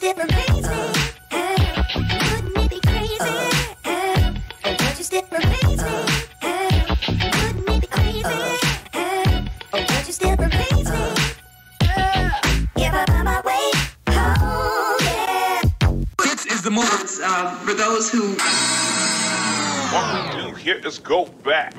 still amaze me? Wouldn't it be crazy? Would you still amaze me? Wouldn't it be crazy? Would you still amaze me? If I find my way home, yeah. This is the movement for those who. What we do here is go back.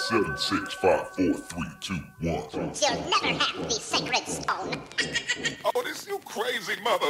Seven, 6, 5, 4, 3, 2, 1. You'll never have the sacred stone. Oh, this you crazy mother.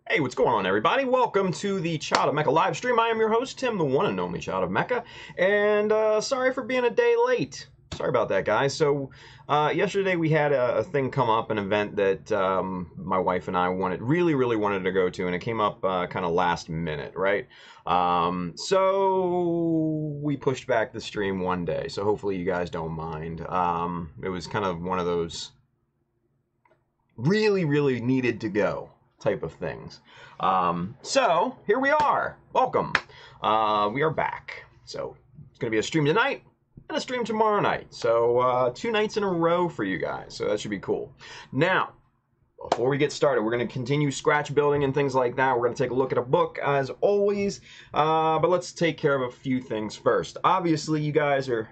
Hey, what's going on, everybody? Welcome to the Child of Mecha live stream. I am your host, Tim, the one and only Child of Mecha, and sorry for being a day late. Sorry about that, guys. So, yesterday we had a thing come up, an event that my wife and I really wanted to go to, and it came up kind of last minute, right? So we pushed back the stream one day, so hopefully you guys don't mind. It was kind of one of those really, really needed to go type of things. So here we are. Welcome. We are back. So it's going to be a stream tonight and a stream tomorrow night. So 2 nights in a row for you guys. So that should be cool. Now, before we get started, we're going to continue scratch building and things like that. We're going to take a look at a book as always. But let's take care of a few things first. Obviously, you guys are...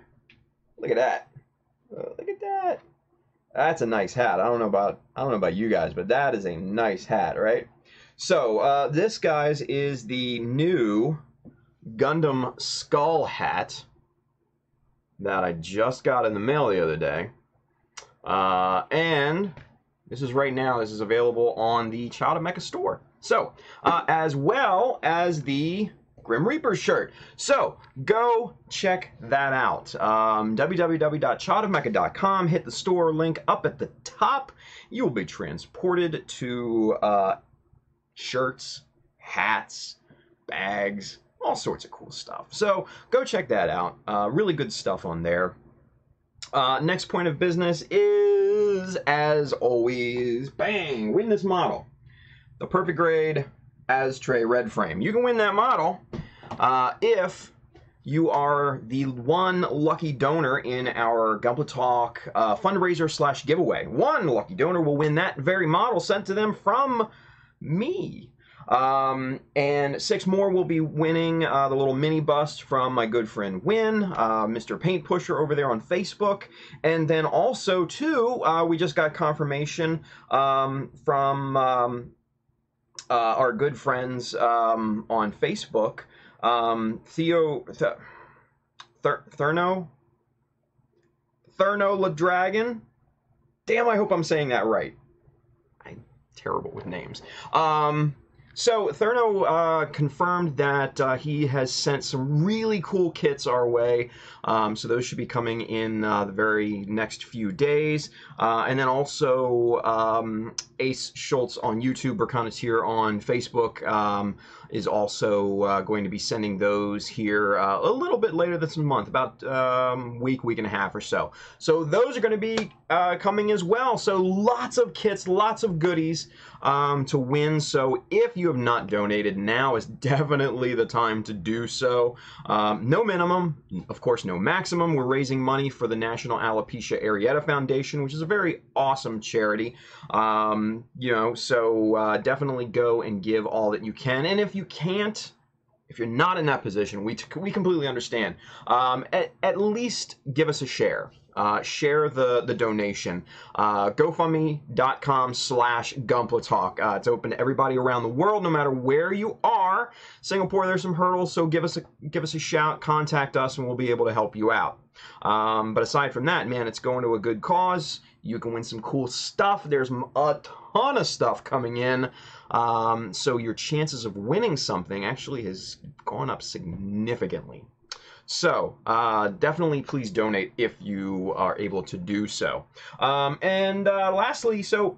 Look at that. Look at that. That's a nice hat. I don't know about you guys, but that is a nice hat, right? So this, guys, is the new Gundam skull hat that I just got in the mail the other day. And this is right now. This is available on the Child of Mecha store. So, as well as the Grim Reaper shirt. So, go check that out. www.childofmecha.com. Hit the store link up at the top. You will be transported to shirts, hats, bags, all sorts of cool stuff. So, go check that out. Really good stuff on there. Next point of business is, as always, bang, win this model. The Perfect Grade Astray Red Frame. You can win that model if you are the one lucky donor in our Gunpla Talk fundraiser / giveaway. One lucky donor will win that very model sent to them from me. And 6 more will be winning the little mini bust from my good friend Win, Mr. Paint Pusher over there on Facebook. And then also, too, we just got confirmation from our good friends on Facebook, Thurno LaDragon. Damn, I hope I'm saying that right. I'm terrible with names. So Thurno confirmed that he has sent some really cool kits our way. So those should be coming in the very next few days. And then also Ace Schultz on YouTube, Berconateer on Facebook, is also going to be sending those here a little bit later this month, about week and a half or so. So those are going to be coming as well. So lots of kits, lots of goodies to win. So if you have not donated, now is definitely the time to do so. No minimum, of course, no maximum. We're raising money for the National Alopecia Areata Foundation, which is a very awesome charity. So definitely go and give all that you can. And if you can't, if you're not in that position, we completely understand. At least give us a share. Share the donation. GoFundMe.com/GumplaTalk. It's open to everybody around the world, no matter where you are. Singapore, there's some hurdles, so give us a shout, contact us, and we'll be able to help you out. But aside from that, man, it's going to a good cause. You can win some cool stuff. There's a ton of stuff coming in. So your chances of winning something actually has gone up significantly. So definitely please donate if you are able to do so. And lastly, so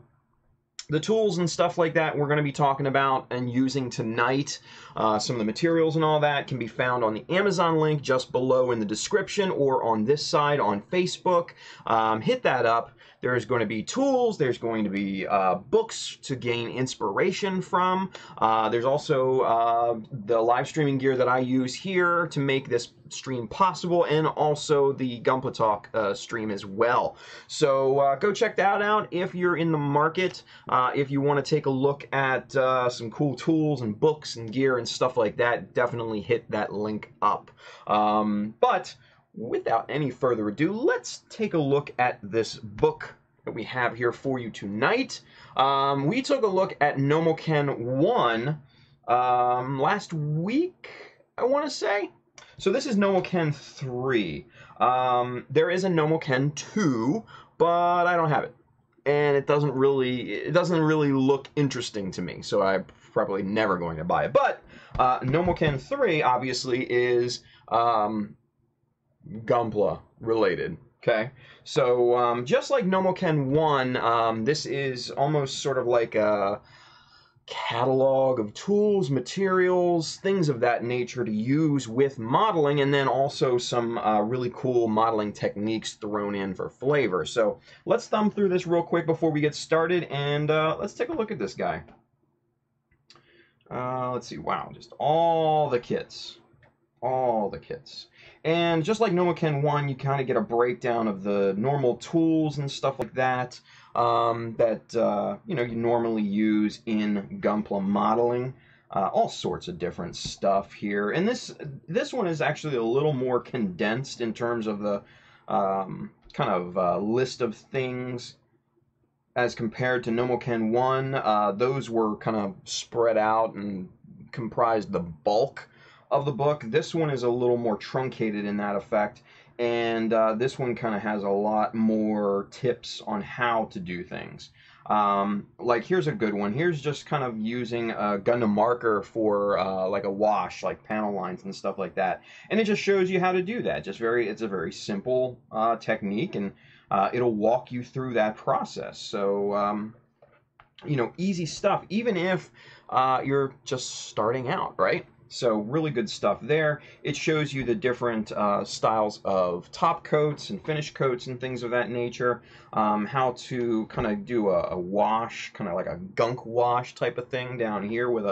the tools and stuff like that we're going to be talking about and using tonight, some of the materials and all that can be found on the Amazon link just below in the description or on this side on Facebook. Hit that up. There's going to be tools. There's going to be books to gain inspiration from. There's also the live streaming gear that I use here to make this stream possible, and also the Gunpla Talk stream as well. So go check that out if you're in the market. If you want to take a look at some cool tools and books and gear and stuff like that, definitely hit that link up. But without any further ado, let's take a look at this book that we have here for you tonight. We took a look at Nomoken 1 last week, I want to say. So this is Nomoken 3. There is a Nomoken 2, but I don't have it. And it doesn't really look interesting to me, so I'm probably never going to buy it. But Nomoken 3 obviously is Gunpla related. Okay, so just like Nomoken 1, this is almost sort of like a catalog of tools, materials, things of that nature to use with modeling, and then also some really cool modeling techniques thrown in for flavor. So let's thumb through this real quick before we get started, and let's take a look at this guy. Let's see, wow, just all the kits. All the kits. And just like Nomoken 1, you kind of get a breakdown of the normal tools and stuff like that you normally use in Gunpla modeling. All sorts of different stuff here. And this one is actually a little more condensed in terms of the list of things as compared to Nomoken 1. Those were kind of spread out and comprised the bulk of the book. This one is a little more truncated in that effect, and this one kind of has a lot more tips on how to do things. Like here's a good one. Here's just kind of using a Gundam marker for like a wash, like panel lines and stuff like that, and it just shows you how to do that. It's a very simple technique, and it'll walk you through that process. So easy stuff, even if you're just starting out, right? So really good stuff there. It shows you the different styles of top coats and finish coats and things of that nature. How to kind of do a wash, kind of like a gunk wash type of thing down here with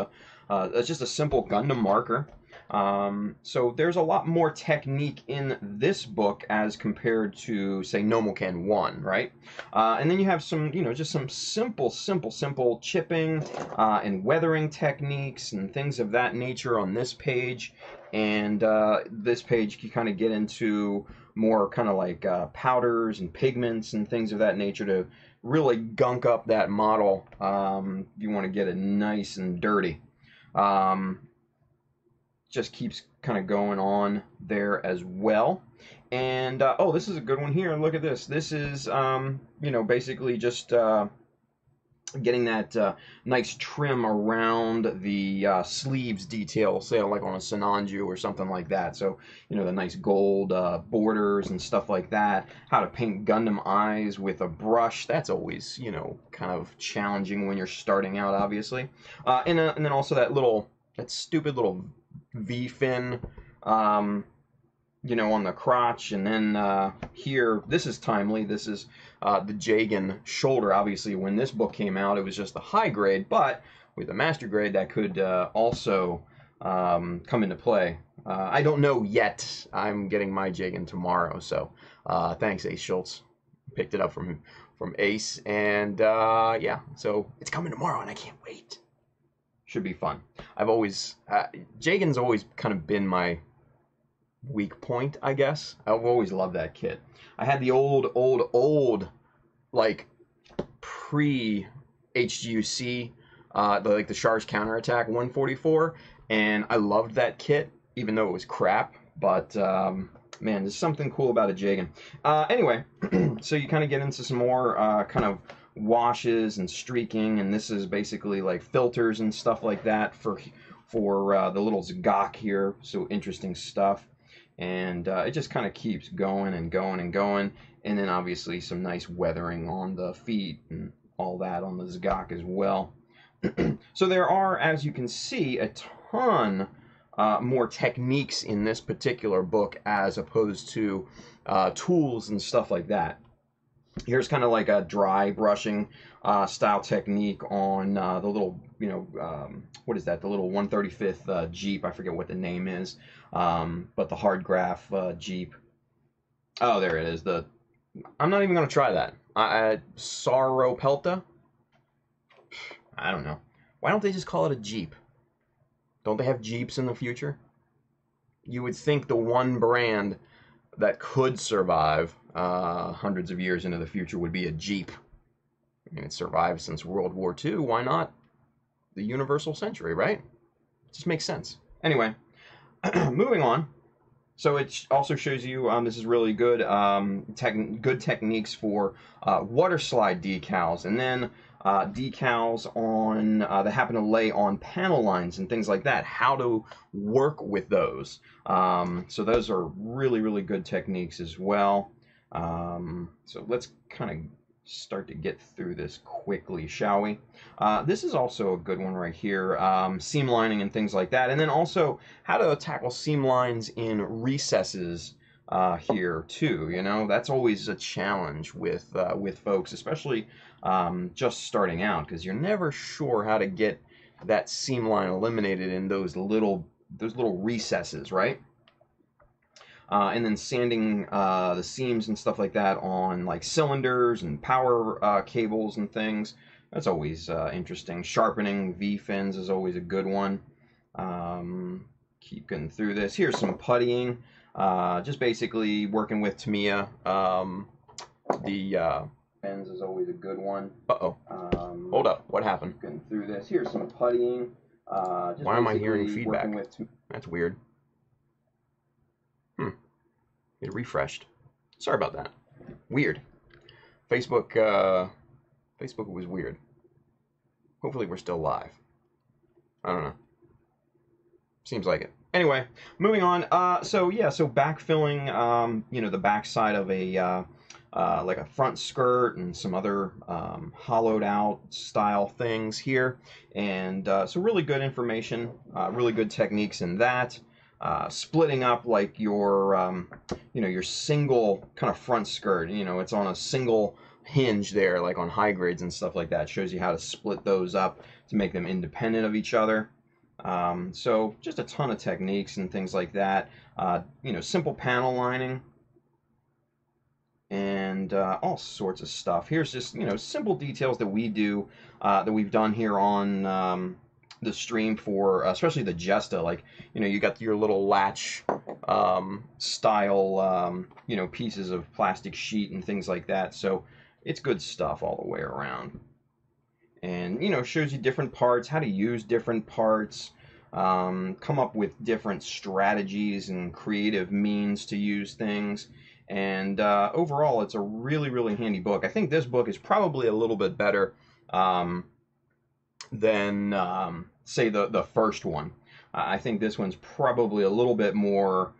it's just a simple Gundam marker. So there's a lot more technique in this book as compared to, say, Nomoken 1, right? And then you have some, just some simple chipping and weathering techniques and things of that nature on this page. And this page you kind of get into more kind of like powders and pigments and things of that nature to really gunk up that model. You want to get it nice and dirty. Just keeps kind of going on there as well. And oh, this is a good one here. Look at this. This is basically just getting that nice trim around the sleeves detail, say like on a Sinanju or something like that. So the nice gold borders and stuff like that. How to paint Gundam eyes with a brush. That's always kind of challenging when you're starting out, obviously. And then also that stupid little V-fin, on the crotch, and then here, this is timely. This is the Jagan shoulder. Obviously, when this book came out, it was just the high grade, but with the master grade, that could also come into play. I don't know yet. I'm getting my Jagan tomorrow, so thanks, Ace Schultz. Picked it up from Ace, and yeah, so it's coming tomorrow, and I can't wait. Should be fun. Jagan's always kind of been my weak point, I guess. I've always loved that kit. I had the old, like, pre-HGUC, the Charge Counterattack 144, and I loved that kit, even though it was crap, but, man, there's something cool about a Jagan. Anyway, so you kind of get into some more, kind of washes and streaking, and this is basically like filters and stuff like that for the little Zagak here. So interesting stuff, and it just kind of keeps going and going and going. And then obviously some nice weathering on the feet and all that on the Zagak as well. So there are, as you can see, a ton more techniques in this particular book as opposed to tools and stuff like that. Here's kind of like a dry brushing style technique on the little, what is that? The little 135th Jeep. I forget what the name is, but the hard graph Jeep. Oh, there it is. I'm not even going to try that. Sauropelta? I don't know. Why don't they just call it a Jeep? Don't they have Jeeps in the future? You would think the one brand that could survive hundreds of years into the future would be a Jeep. I mean, it survived since World War II. Why not the universal century, right? It just makes sense. Anyway, moving on. So it also shows you, this is really good, good techniques for water slide decals, and then decals on that happen to lay on panel lines and things like that, how to work with those. So those are really, really good techniques as well. So let's kind of start to get through this quickly, shall we? This is also a good one right here, seam lining and things like that, and then also how to tackle seam lines in recesses here too. You know, that's always a challenge with folks, especially just starting out, because you're never sure how to get that seam line eliminated in those little recesses, right? And then sanding the seams and stuff like that on like cylinders and power cables and things. That's always interesting. Sharpening V-fins is always a good one. Keep getting through this. Here's some puttying. Just basically working with Tamiya. The fins is always a good one. Uh-oh. Hold up. What happened? Getting through this. Here's some puttying. Why am I hearing feedback? That's weird. It refreshed. Sorry about that. Weird. Facebook was weird. Hopefully we're still live. I don't know. Seems like it. Anyway, moving on. So backfilling, you know, the backside of a like a front skirt and some other hollowed out style things here, and so really good information, really good techniques in that. Splitting up like your, you know, your single kind of front skirt. You know, it's on a single hinge there, like on high grades and stuff like that. Shows you how to split those up to make them independent of each other. So just a ton of techniques and things like that. You know, simple panel lining and all sorts of stuff. Here's just, you know, simple details that we do, that we've done here on the stream for especially the Jesta. Like, you know, you got your little latch style, you know, pieces of plastic sheet and things like that. So it's good stuff all the way around. And, you know, shows you different parts, how to use different parts, come up with different strategies and creative means to use things. And overall, it's a really, really handy book. I think this book is probably a little bit better than, say, the first one. I think this one's probably a little bit more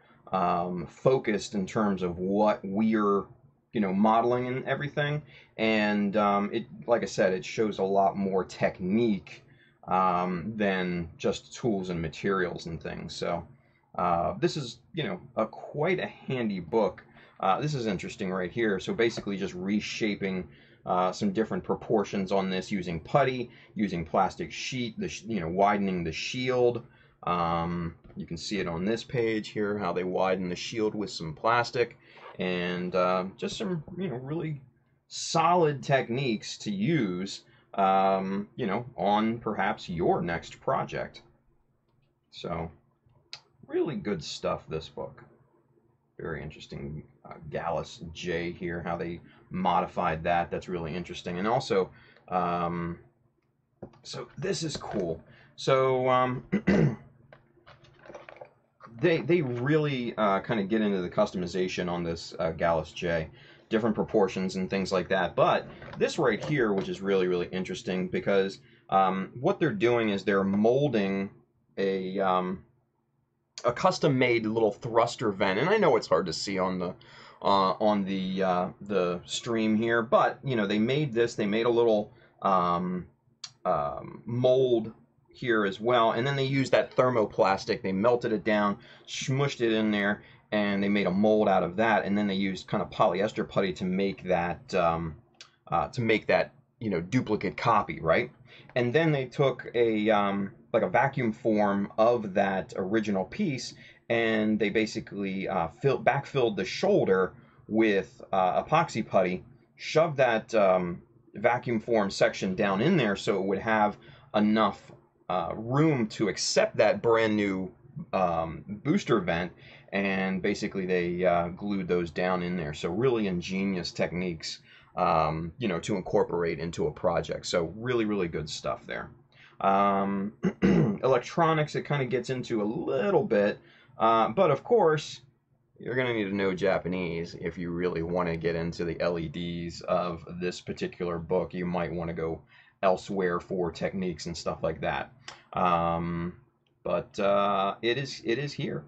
focused in terms of what we're, you know, modeling and everything. And it, like I said, it shows a lot more technique than just tools and materials and things. So this is, you know, quite a handy book. This is interesting right here. So basically just reshaping some different proportions on this using putty, using plastic sheet, you know, widening the shield. You can see it on this page here, how they widen the shield with some plastic, and just some, you know, really solid techniques to use, you know, on perhaps your next project. So really good stuff, this book. Very interesting. Gallus J here, how they modified that. That's really interesting. And also, so this is cool. So they really kind of get into the customization on this Gallus J, different proportions and things like that. But this right here, which is really, really interesting, because what they're doing is they're molding a custom-made little thruster vent. And I know it's hard to see on the stream here, but you know, they made this. They made a little mold here as well, and then they used that thermoplastic. They melted it down, smushed it in there, and they made a mold out of that. And then they used kind of polyester putty to make that you know, duplicate copy, right? And then they took a like a vacuum form of that original piece, and they basically backfilled the shoulder with epoxy putty, shoved that vacuum form section down in there so it would have enough room to accept that brand new booster vent, and basically they glued those down in there. So really ingenious techniques, you know, to incorporate into a project. So really, really good stuff there. Electronics, it kind of gets into a little bit, but of course you're going to need to know Japanese if you really want to get into the LEDs of this particular book. You might want to go elsewhere for techniques and stuff like that, but it is here.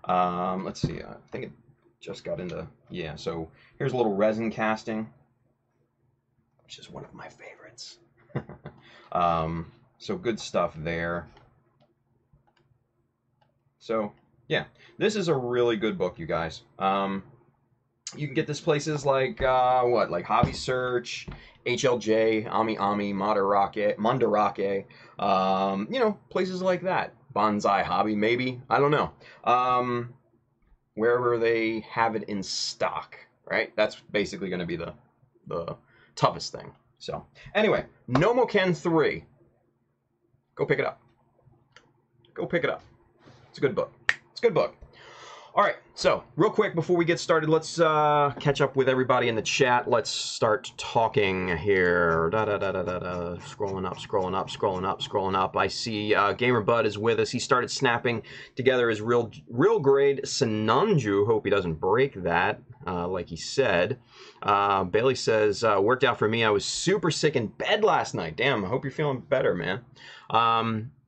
Let's see, I think it just got into, yeah, so here's a little resin casting. which is one of my favorites. So good stuff there. So, yeah, this is a really good book, you guys. You can get this places like, like Hobby Search, HLJ, Ami, Mandarake, you know, places like that. Bonsai Hobby, maybe. I don't know. Wherever they have it in stock, right? That's basically going to be the toughest thing. So, anyway, Nomoken 3. Go pick it up. Go pick it up. It's a good book. It's a good book. All right, so real quick before we get started, let's catch up with everybody in the chat. Let's start talking here. Scrolling up, scrolling up, scrolling up, scrolling up. I see Gamer Bud is with us. He started snapping together his real grade Sinanju. Hope he doesn't break that, like he said. Bailey says, worked out for me. I was super sick in bed last night. Damn, I hope you're feeling better, man.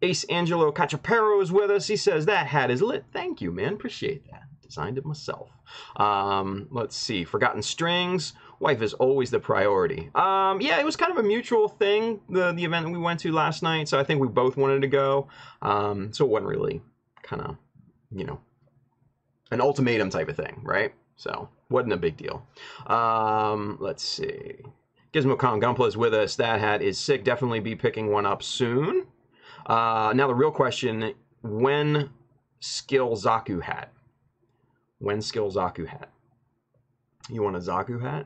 Ace Angelo Cachapero is with us. He says, that hat is lit. Thank you, man. Appreciate that. Designed it myself. Let's see. Forgotten Strings. Wife is always the priority. Yeah, it was kind of a mutual thing, the event that we went to last night. So I think we both wanted to go. So it wasn't really kind of, you know, an ultimatum type of thing, right? So wasn't a big deal. Let's see. Gizmo Kong Gunpla is with us. That hat is sick. Definitely be picking one up soon. Now the real question, when skill Zaku hat? When skill Zaku hat? You want a Zaku hat?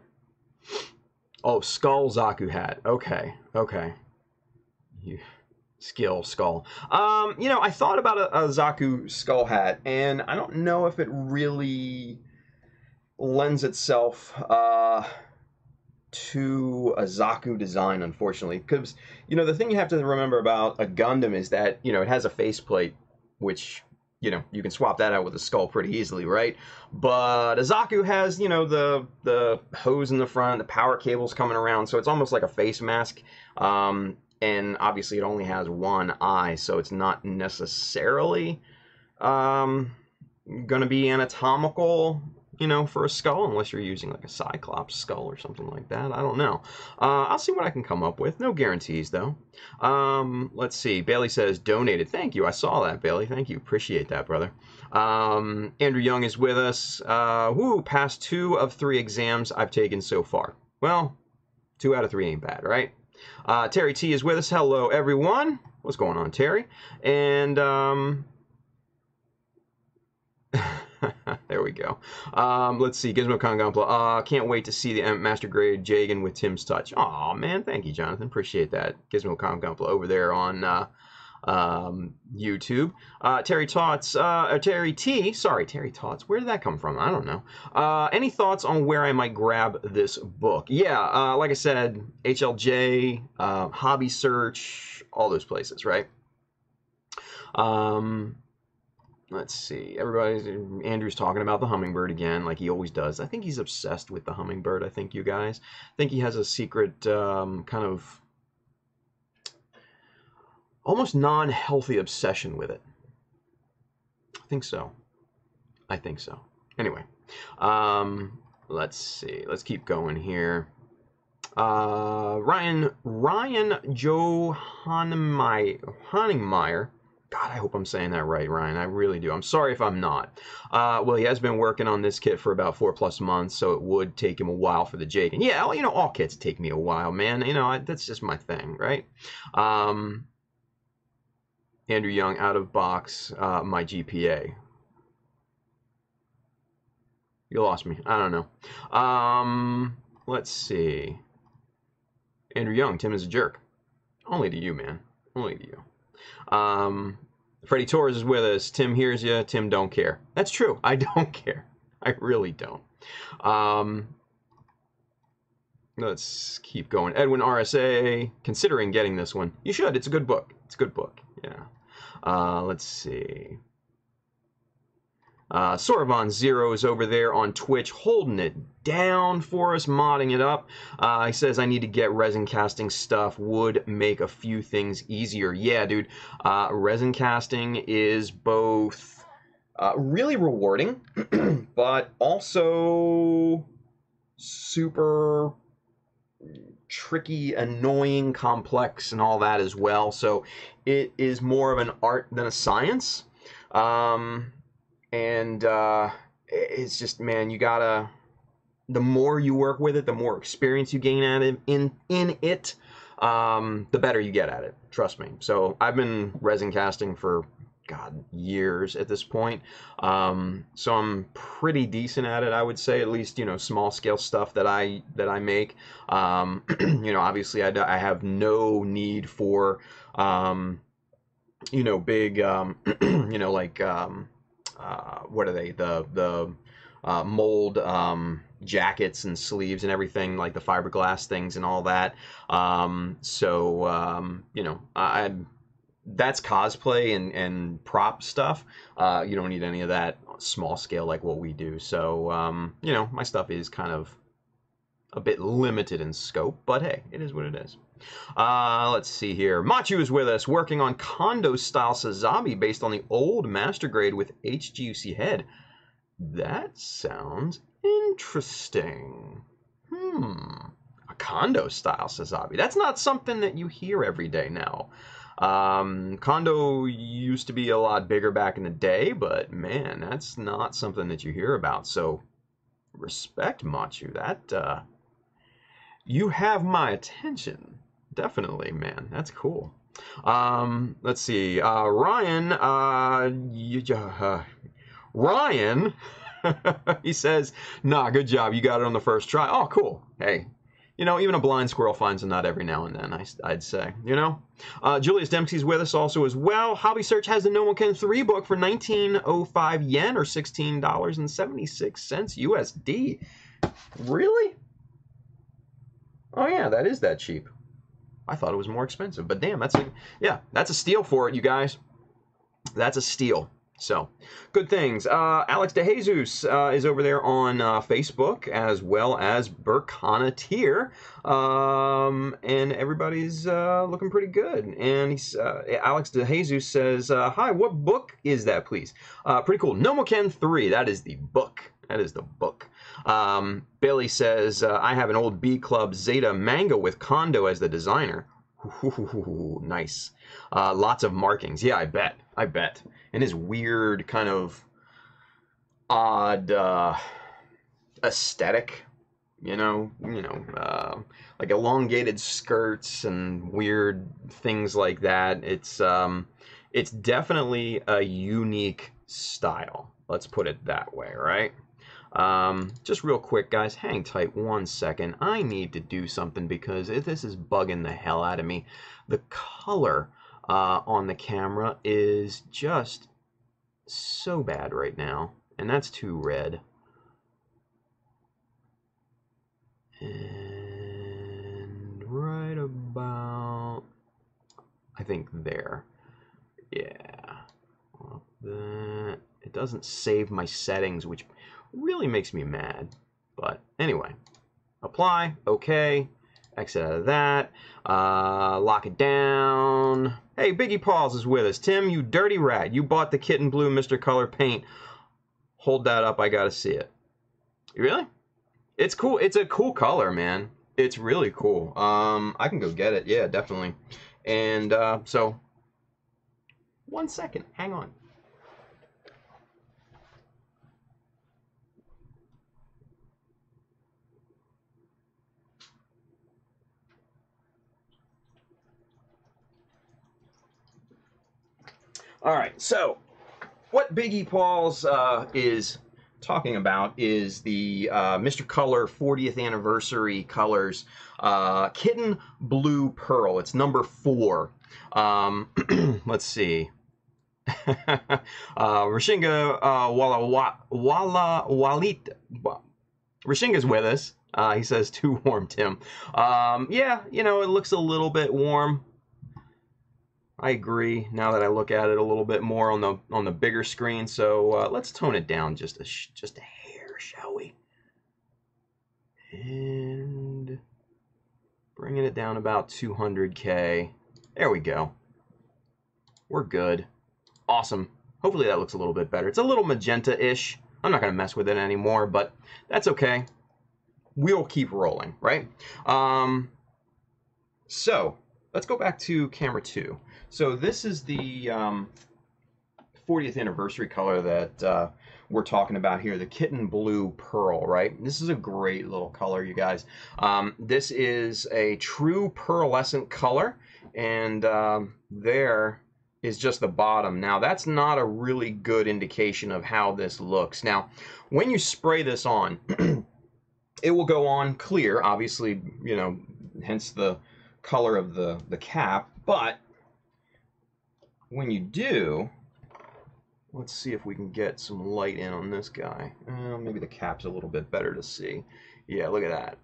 Oh, skull Zaku hat. Okay, okay. Skill skull. You know, I thought about a Zaku skull hat, and I don't know if it really lends itself to a Zaku design, unfortunately, because, you know, the thing you have to remember about a Gundam is that, you know, it has a faceplate, which, you know, you can swap that out with a skull pretty easily, right? But a Zaku has, you know, the hose in the front, the power cables coming around, so it's almost like a face mask, and obviously it only has one eye, so it's not necessarily going to be anatomical, you know, for a skull, unless you're using like a Cyclops skull or something like that. I don't know. I'll see what I can come up with. No guarantees, though. Let's see. Bailey says, donated. Thank you. I saw that, Bailey. Thank you. Appreciate that, brother. Andrew Young is with us. Woo, passed 2 of 3 exams I've taken so far. Well, 2 out of 3 ain't bad, right? Terry T is with us. Hello, everyone. What's going on, Terry? And, there we go. Let's see. Gizmo Kong Gunpla. Can't wait to see the Master Grade Jagan with Tim's touch. Aw, man. Thank you, Jonathan. Appreciate that. Gizmo Kong Gunpla over there on YouTube. Terry Tots. Terry T. Sorry, Terry Tots. Where did that come from? I don't know. Any thoughts on where I might grab this book? Yeah, like I said, HLJ, Hobby Search, all those places, right? Let's see. Andrew's talking about the hummingbird again, like he always does. I think he's obsessed with the hummingbird, I think, you guys. I think he has a secret kind of almost non-healthy obsession with it. I think so. I think so. Anyway, let's see. Let's keep going here. Ryan Joe Honingmeyer. God, I hope I'm saying that right, Ryan. I really do. I'm sorry if I'm not. Well, he has been working on this kit for about 4+ months, so it would take him a while for the Jagan. Yeah, well, you know, all kits take me a while, man. You know, that's just my thing, right? Andrew Young, out of box, my GPA. You lost me. I don't know. Let's see. Andrew Young, Tim is a jerk. Only to you, man. Only to you. Freddie Torres is with us. Tim hears you. Tim don't care. That's true. I don't care. I really don't. Let's keep going. Edwin RSA, considering getting this one. You should. It's a good book. It's a good book. Yeah. Let's see. Soravon Zero is over there on Twitch holding it down for us, modding it up. He says, I need to get resin casting stuff. Would make a few things easier. Yeah, dude. Resin casting is both really rewarding, but also super tricky, annoying, complex, and all that as well. So it is more of an art than a science. It's just, man, you gotta, the more you work with it, the more experience you gain at it, in it, the better you get at it. Trust me. So I've been resin casting for, God, years at this point. So I'm pretty decent at it, I would say, at least, you know, small scale stuff that I make. You know, obviously I have no need for, you know, big, you know, like, what are they? The mold, jackets and sleeves and everything, like the fiberglass things and all that. You know, that's cosplay and prop stuff. You don't need any of that small scale like what we do. So, you know, my stuff is kind of a bit limited in scope, but hey, it is what it is. Let's see here. Machu is with us, working on Kondo-style Sazabi based on the old Master Grade with HGUC head. That sounds interesting. A Kondo-style Sazabi. That's not something that you hear every day now. Kondo used to be a lot bigger back in the day, but man, that's not something that you hear about. So, respect, Machu. That, you have my attention. Definitely, man. That's cool. Let's see. Ryan, Ryan, he says, nah, good job. You got it on the first try. Oh, cool. Hey, you know, even a blind squirrel finds a nut every now and then, I'd say, you know. Julius Dempsey's with us also as well. Hobby Search has the No One Can 3 book for 1905 yen or $16.76 USD. Really? Oh yeah, that is that cheap. I thought it was more expensive, but damn, that's a steal for it, you guys. That's a steal. So, good things. Alex DeJesus is over there on Facebook, as well as Burkana Tier, and everybody's looking pretty good. And he's, Alex DeJesus says, "Hi, what book is that, please?" Pretty cool. Nomoken 3. That is the book. That is the book. Billy says, "I have an old B Club Zeta manga with Kondo as the designer." Ooh, nice. Lots of markings. Yeah, I bet. And his weird kind of odd aesthetic, you know, like elongated skirts and weird things like that. It's definitely a unique style. Let's put it that way, right? Just real quick, guys, hang tight 1 second. I need to do something because this is bugging the hell out of me. The color on the camera is just so bad right now, and that's too red. And right about, I think there. Yeah. That. It doesn't save my settings, which really makes me mad. But anyway, apply, okay, exit out of that, lock it down. Hey, Biggie Pauls is with us. Tim, you dirty rat, you bought the Kitten Blue Mr. Color paint. Hold that up, I gotta see it. Really? It's cool. It's a cool color, man. It's really cool. I can go get it. Yeah, definitely. And so, 1 second, hang on. All right, so what Biggie Pauls is talking about is the Mr. Color 40th anniversary colors, Kitten Blue Pearl. It's number 4. Let's see. Rashinga Walit. Rashinga's with us. He says, too warm, Tim. Yeah, you know, it looks a little bit warm. I agree. Now that I look at it a little bit more on the bigger screen, so let's tone it down just a hair, shall we? And bringing it down about 200K. There we go. We're good. Awesome. Hopefully that looks a little bit better. It's a little magenta-ish. I'm not gonna mess with it anymore, but that's okay. we'll keep rolling, right? So let's go back to camera 2. So this is the 40th anniversary color that we're talking about here, the Kitten Blue Pearl, right? This is a great little color, you guys. This is a true pearlescent color, and there is just the bottom. Now, that's not a really good indication of how this looks. Now, when you spray this on, it will go on clear, obviously, you know, hence the color of the cap, but when you do, let's see if we can get some light in on this guy. Maybe the cap's a little bit better to see. Yeah, look at that.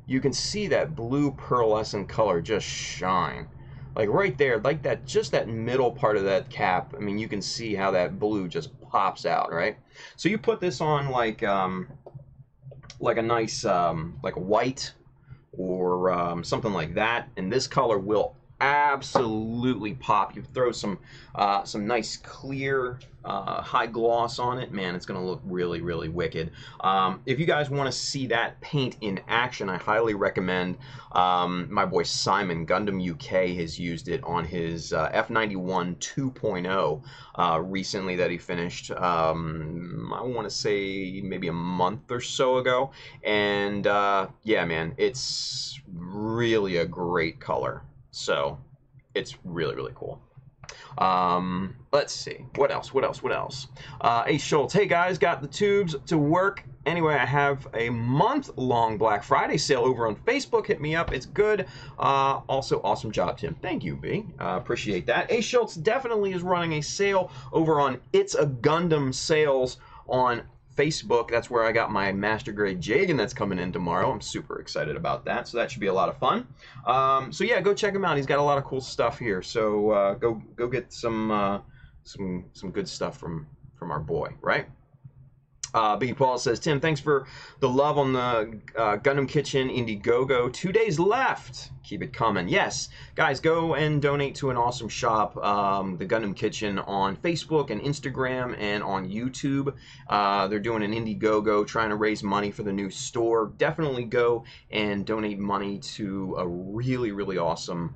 You can see that blue pearlescent color just shine. Like right there, like that, just that middle part of that cap. I mean, you can see how that blue just pops out, right? So you put this on like a nice, like a white or something like that, and this color will absolutely pop. You throw some nice clear high gloss on it, man, it's gonna look really, really wicked. If you guys want to see that paint in action, I highly recommend my boy Simon, Gundam UK, has used it on his F91 2.0 recently that he finished. I want to say maybe a month or so ago, and yeah, man, it's really a great color. So it's really, really cool. Let's see. What else? Ace Schultz. Hey guys, got the tubes to work. Anyway, I have a month-long Black Friday sale over on Facebook. Hit me up. It's good. Also, awesome job, Tim. Thank you, B. Appreciate that. Ace Schultz definitely is running a sale over on It's a Gundam sales on Facebook. That's where I got my Master Grade Jagan that's coming in tomorrow. I'm super excited about that, so that should be a lot of fun. So yeah, go check him out. He's got a lot of cool stuff here. So go get some good stuff from our boy, right? Biggie Paul says, Tim, thanks for the love on the Gundam Kitchen Indiegogo. 2 days left. Keep it coming. Yes, guys, go and donate to an awesome shop, the Gundam Kitchen, on Facebook and Instagram and on YouTube. They're doing an Indiegogo, trying to raise money for the new store. Definitely go and donate money to a really, really awesome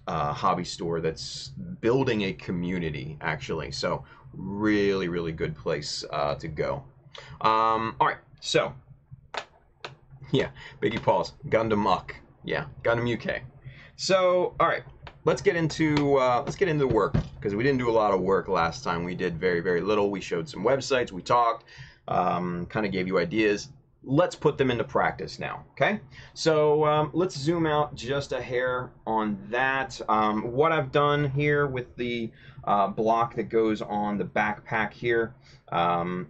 hobby store that's building a community, actually. So really, really good place to go. All right, so yeah, Biggie Paul's Gundam Muck, yeah, Gundam UK. So all right, let's get into the work, because we didn't do a lot of work last time. We did very, very little. We showed some websites, we talked, kind of gave you ideas. Let's put them into practice now, okay? So let's zoom out just a hair on that. What I've done here with the block that goes on the backpack here,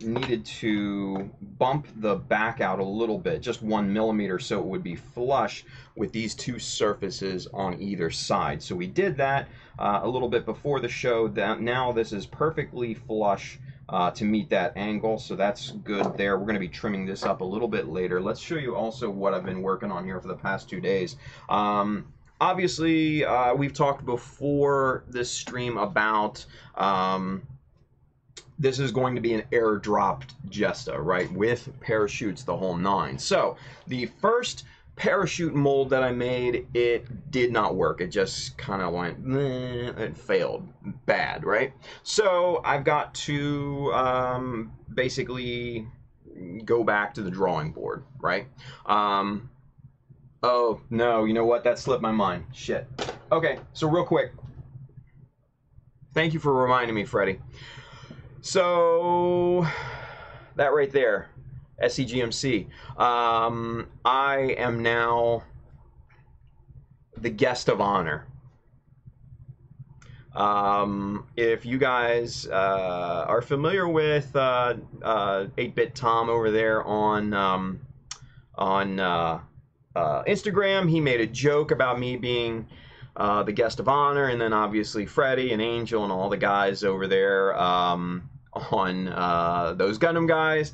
needed to bump the back out a little bit, just 1 millimeter, so it would be flush with these two surfaces on either side. So we did that a little bit before the show. Now this is perfectly flush to meet that angle, so that's good there. We're going to be trimming this up a little bit later. Let's show you also what I've been working on here for the past 2 days. Obviously, we've talked before this stream about this is going to be an airdropped Jesta, right, with parachutes, the whole 9. So the first parachute mold that I made, it did not work. It just kind of went, it failed bad, right? So I've got to basically go back to the drawing board, right? Oh no, you know what, that slipped my mind, shit. Okay, so real quick, thank you for reminding me, Freddie. So that right there, SCGMC. I am now the guest of honor. If you guys are familiar with 8-Bit Tom over there on Instagram, he made a joke about me being the guest of honor, and then obviously Freddie and Angel and all the guys over there on those Gundam guys.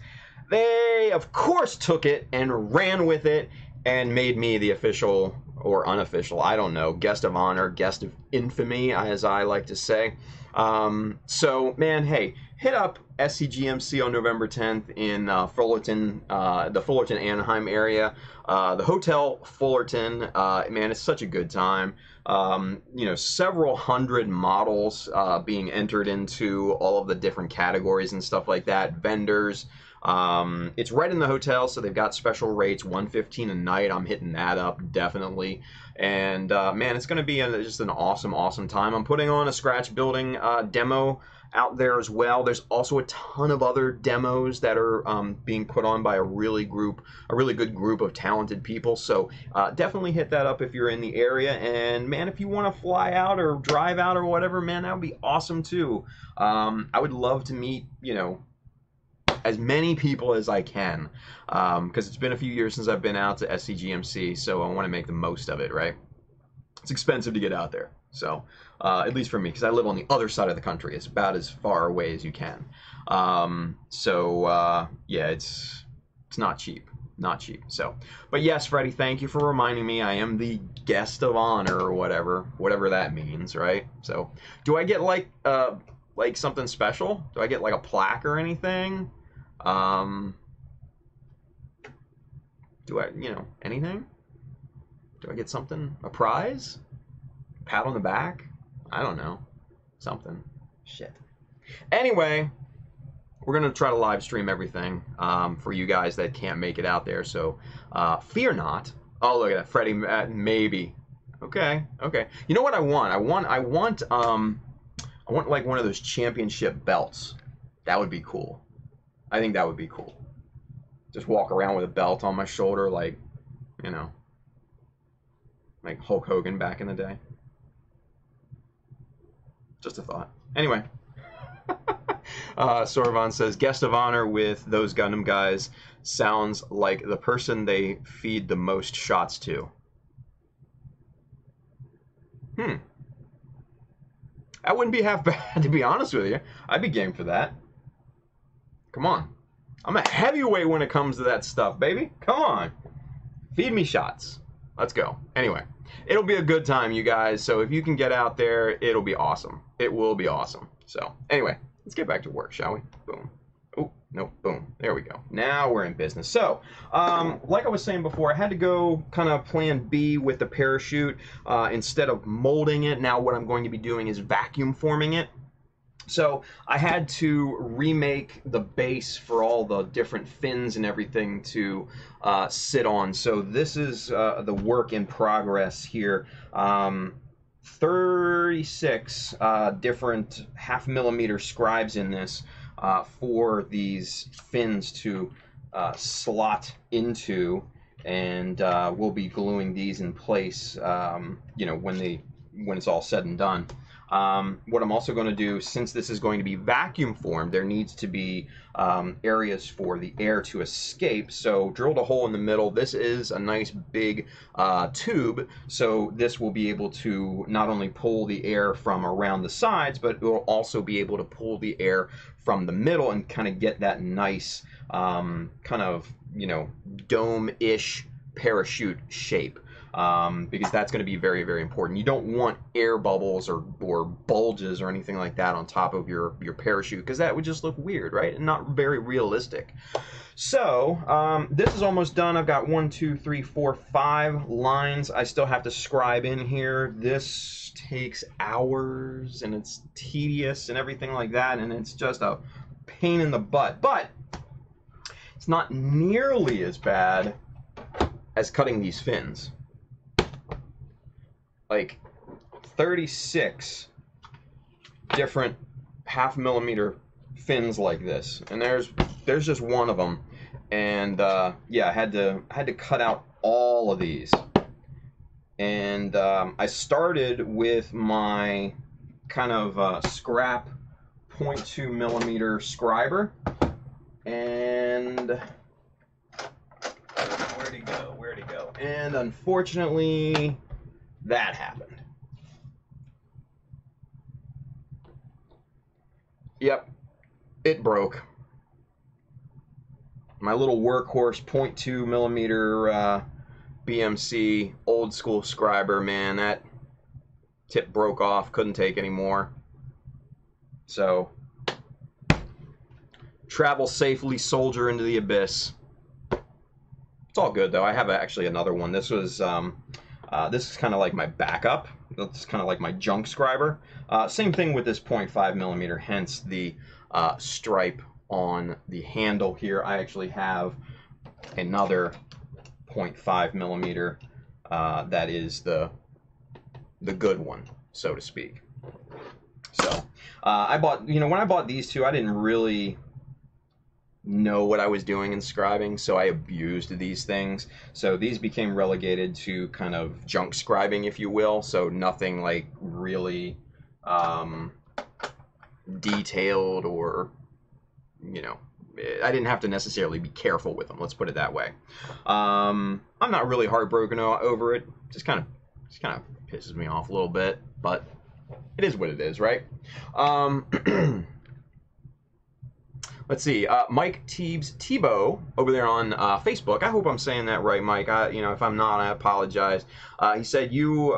They, of course, took it and ran with it and made me the official or unofficial, I don't know, guest of honor, guest of infamy, as I like to say. So, man, hey, hit up SCGMC on November 10th in Fullerton, the Fullerton, Anaheim area. The Hotel Fullerton, man, it's such a good time. You know, several hundred models being entered into all of the different categories and stuff like that. Vendors. It's right in the hotel, so they've got special rates, $115 a night. I'm hitting that up, definitely. And, man, it's going to be just an awesome time. I'm putting on a Scratchbuilding demo out there as well. There's also a ton of other demos that are being put on by a really good group of talented people. So definitely hit that up if you're in the area. And man, if you want to fly out or drive out or whatever, man, that would be awesome too. I would love to meet, you know, as many people as I can, because it's been a few years since I've been out to SCGMC, so I want to make the most of it, right? It's expensive to get out there, so at least for me, because I live on the other side of the country. It's about as far away as you can. Yeah, it's not cheap. Not cheap. So, but yes, Freddie, thank you for reminding me. I am the guest of honor or whatever that means, right? So, do I get like something special? Do I get like a plaque or anything? Do I, you know, anything? Do I get something? A prize? Pat on the back? I don't know. Something. Shit. Anyway, we're going to try to live stream everything for you guys that can't make it out there. So fear not. Oh, look at that. Freddie, maybe. Okay. Okay. You know what I want? I want like one of those championship belts. That would be cool. I think that would be cool. Just walk around with a belt on my shoulder like, you know, like Hulk Hogan back in the day. Just a thought. Anyway. Sorvan says, guest of honor with those Gundam guys sounds like the person they feed the most shots to. That wouldn't be half bad, to be honest with you. I'd be game for that. Come on. I'm a heavyweight when it comes to that stuff, baby. Come on. Feed me shots. Let's go. Anyway, it'll be a good time, you guys. So if you can get out there, it'll be awesome. It will be awesome. So anyway, let's get back to work, shall we? Boom. Oh, no, boom. There we go. Now we're in business. So, like I was saying before, I had to go kind of plan B with the parachute. Instead of molding it, now what I'm going to be doing is vacuum forming it. So I had to remake the base for all the different fins and everything to sit on. So this is the work in progress here. 36 different 1/2 millimeter scribes in this for these fins to slot into, and we'll be gluing these in place, you know, when it's all said and done. What I'm also going to do, since this is going to be vacuum formed, there needs to be areas for the air to escape. So drilled a hole in the middle. This is a nice big tube, so this will be able to not only pull the air from around the sides, but it will also be able to pull the air from the middle and kind of get that nice kind of, you know, dome-ish parachute shape. Because that's going to be very, very important. You don't want air bubbles or bulges or anything like that on top of your parachute, because that would just look weird, right? And not very realistic. So this is almost done. I've got 1, 2, 3, 4, 5 lines I still have to scribe in here. This takes hours and it's tedious and everything like that, and it's just a pain in the butt. But it's not nearly as bad as cutting these fins. Like 36 different 1/2 millimeter fins like this, and there's just one of them, and yeah, I had to cut out all of these, and I started with my kind of scrap 0.2 millimeter scriber, and where'd he go? And unfortunately, that happened. Yep, it broke. My little workhorse 0.2 millimeter BMC old school scriber, man, that tip broke off, couldn't take anymore. So, travel safely, soldier into the abyss. It's all good though. I have actually another one. This was this is kind of like my backup. That's kind of like my junk scriber. Same thing with this 0.5 millimeter, hence the stripe on the handle here. I actually have another 0.5 millimeter that is the good one, so to speak. So I bought, you know, when I bought these two, I didn't really know what I was doing in scribing, so I abused these things. So these became relegated to kind of junk scribing, if you will. So nothing like really detailed, or, you know, I didn't have to necessarily be careful with them. Let's put it that way. I'm not really heartbroken over it. Just kind of pisses me off a little bit, but it is what it is, right? Let's see, Mike Tebow over there on Facebook. I hope I'm saying that right, Mike. You know, if I'm not, I apologize. He said you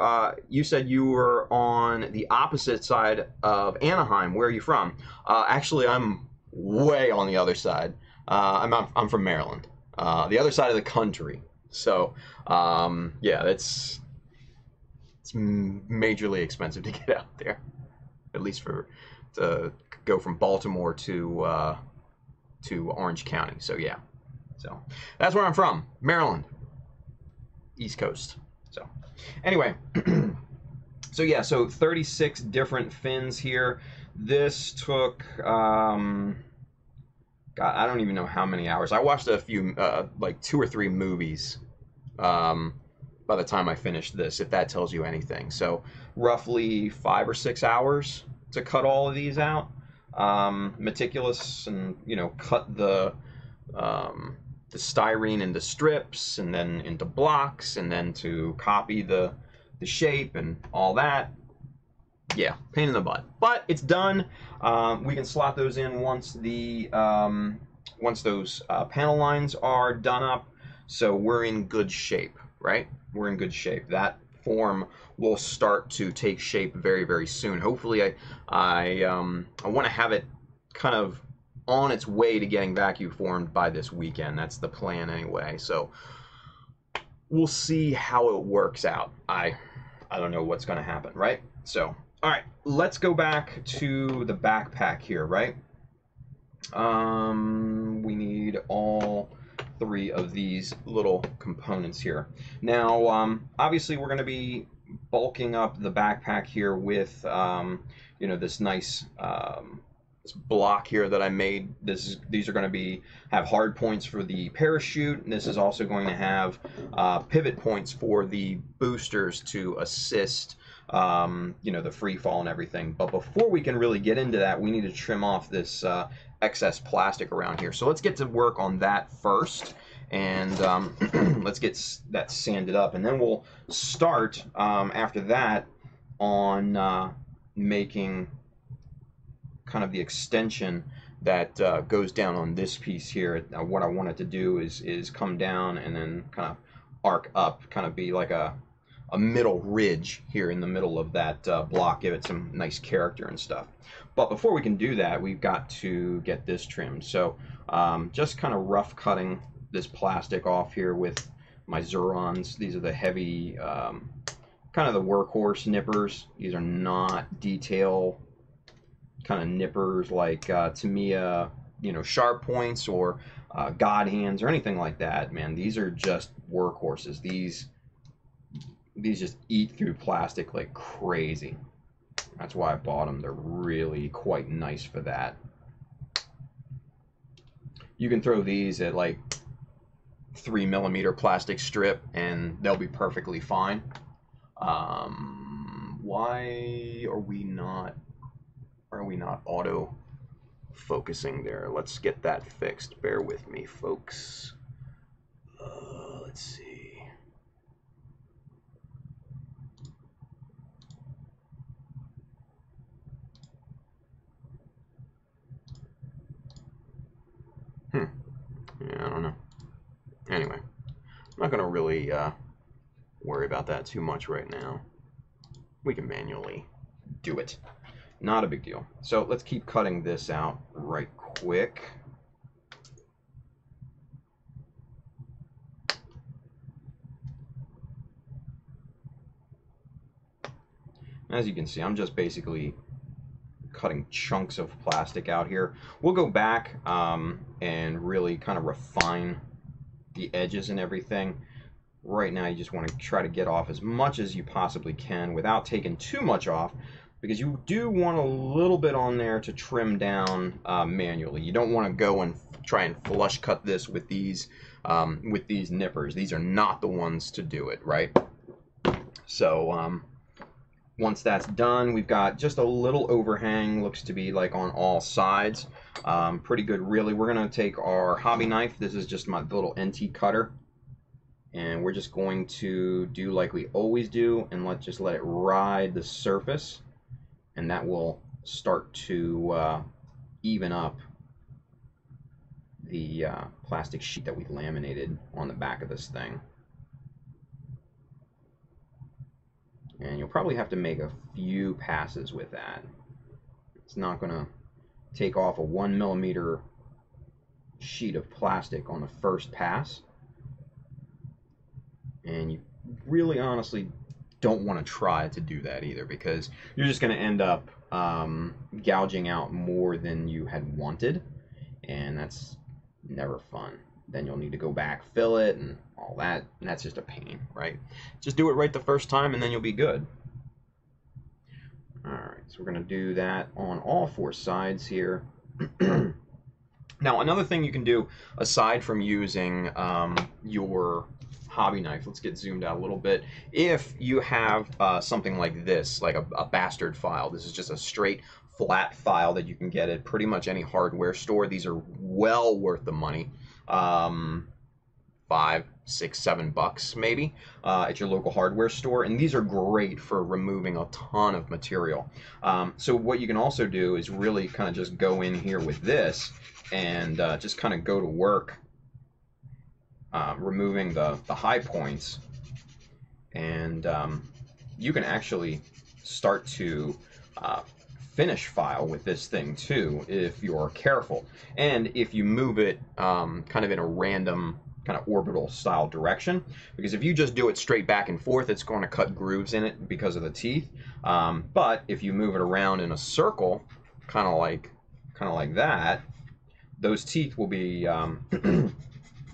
said you were on the opposite side of Anaheim. Where are you from? Actually, I'm way on the other side. I'm from Maryland, the other side of the country. So, yeah, it's majorly expensive to get out there, at least to go from Baltimore to Orange County. So yeah, so that's where I'm from, Maryland, East Coast. So anyway, so yeah, so 36 different fins here. This took God, I don't even know how many hours. I watched a few like 2 or 3 movies by the time I finished this, if that tells you anything. So roughly 5 or 6 hours to cut all of these out. Meticulous, and, you know, cut the styrene into strips and then into blocks, and then to copy the shape and all that. Yeah, pain in the butt, but it's done. We can slot those in once those panel lines are done up. So we're in good shape, right? We're in good shape. That form will start to take shape very, very soon. Hopefully, I want to have it kind of on its way to getting vacuum formed by this weekend. That's the plan anyway. So we'll see how it works out. I don't know what's going to happen, right? So, all right, let's go back to the backpack here, right? We need all 3 of these little components here. Now, obviously, we're going to be bulking up the backpack here with, you know, this nice this block here that I made. These are going to have hard points for the parachute, and this is also going to have pivot points for the boosters to assist, you know, the free fall and everything. But before we can really get into that, we need to trim off this excess plastic around here. So let's get to work on that first, and let's get that sanded up, and then we'll start after that on making kind of the extension that goes down on this piece here. What I want it to do is come down and then kind of arc up, kind of be like a middle ridge here in the middle of that block, give it some nice character and stuff. But before we can do that, we've got to get this trimmed. So just kind of rough cutting this plastic off here with my Zurons. These are the heavy, kind of the workhorse nippers. These are not detail kind of nippers like Tamiya, you know, sharp points or God hands or anything like that, man. These are just workhorses. These just eat through plastic like crazy. That's why I bought them. They're really quite nice for that. You can throw these at like 3mm plastic strip and they'll be perfectly fine. Why are we not auto focusing there? Let's get that fixed. Bear with me, folks. Let's see. Yeah, I don't know. Anyway, I'm not gonna really worry about that too much right now. We can manually do it. Not a big deal. So let's keep cutting this out right quick. As you can see, I'm just basically cutting chunks of plastic out here. We'll go back and really kind of refine the edges and everything. Right now, you just want to try to get off as much as you possibly can without taking too much off, because you do want a little bit on there to trim down manually. You don't want to go and try and flush cut this with these nippers. These are not the ones to do it, right? So once that's done, we've got just a little overhang, looks to be like on all sides. Pretty good, really. We're going to take our hobby knife. This is just my little NT cutter. And we're just going to do like we always do, and just let it ride the surface. And that will start to even up the plastic sheet that we laminated on the back of this thing. And you'll probably have to make a few passes with that. It's not going to take off a 1mm sheet of plastic on the first pass. And you really honestly don't want to try to do that either, because you're just going to end up gouging out more than you had wanted, and that's never fun. Then you'll need to go back, fill it, and all that, and that's just a pain, right? Just do it right the first time, and then you'll be good. Alright, so we're going to do that on all four sides here. Now, another thing you can do, aside from using your hobby knife, let's get zoomed out a little bit. If you have something like this, like a bastard file, this is just a straight flat file that you can get at pretty much any hardware store. These are well worth the money. $5, $6, $7 maybe at your local hardware store, and these are great for removing a ton of material. So what you can also do is really kind of just go in here with this and just kind of go to work removing the high points, and you can actually start to finish file with this thing too if you're careful, and if you move it kind of in a random kind of orbital style direction, because if you just do it straight back and forth, it's going to cut grooves in it because of the teeth. But if you move it around in a circle, kind of like that, those teeth will be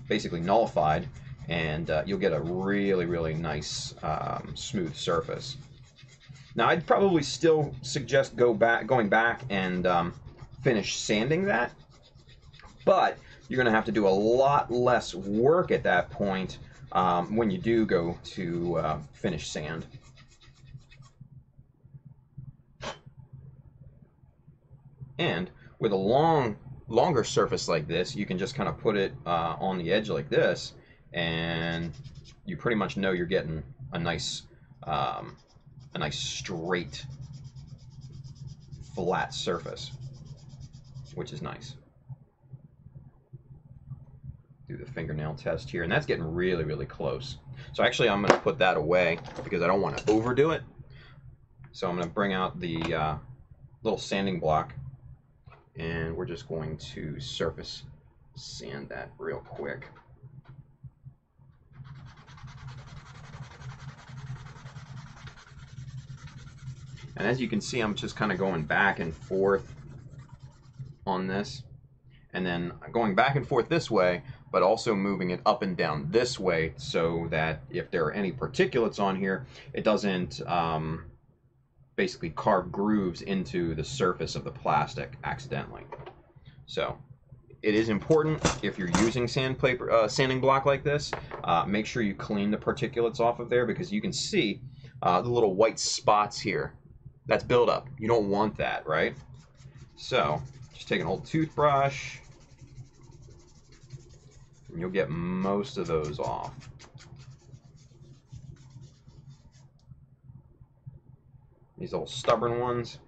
basically nullified, and you'll get a really nice smooth surface. Now, I'd probably still suggest going back and finish sanding that, but you're going to have to do a lot less work at that point when you do go to finish sand. And with a longer surface like this, you can just kind of put it on the edge like this, and you pretty much know you're getting a nice straight flat surface, which is nice. Do the fingernail test here, and that's getting really close. So actually I'm going to put that away because I don't want to overdo it. So I'm going to bring out the little sanding block, and we're just going to surface sand that real quick. And as you can see, I'm just kind of going back and forth on this, and then going back and forth this way, but also moving it up and down this way, so that if there are any particulates on here, it doesn't basically carve grooves into the surface of the plastic accidentally. So it is important, if you're using sanding block like this, make sure you clean the particulates off of there, because you can see the little white spots here. That's buildup. You don't want that, right? So just take an old toothbrush, and you'll get most of those off. These little stubborn ones,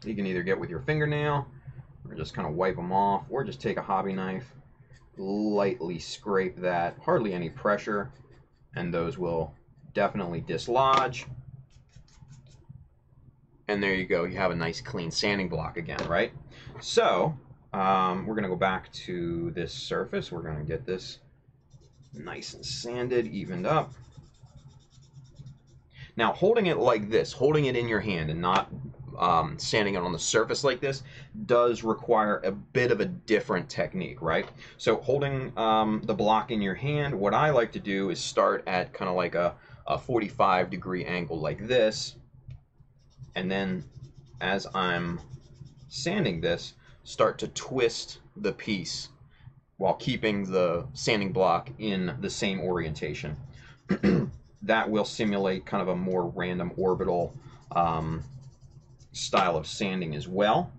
you can either get with your fingernail, or just kind of wipe them off, or just take a hobby knife, lightly scrape that, hardly any pressure, and those will definitely dislodge. And there you go. You have a nice clean sanding block again, right? So we're going to go back to this surface. We're going to get this nice and sanded, evened up. Now, holding it like this, holding it in your hand and not sanding it on the surface like this does require a bit of a different technique, right? So holding the block in your hand, what I like to do is start at kind of like a 45-degree angle like this. And then as I'm sanding this, start to twist the piece while keeping the sanding block in the same orientation. That will simulate kind of a more random orbital style of sanding as well.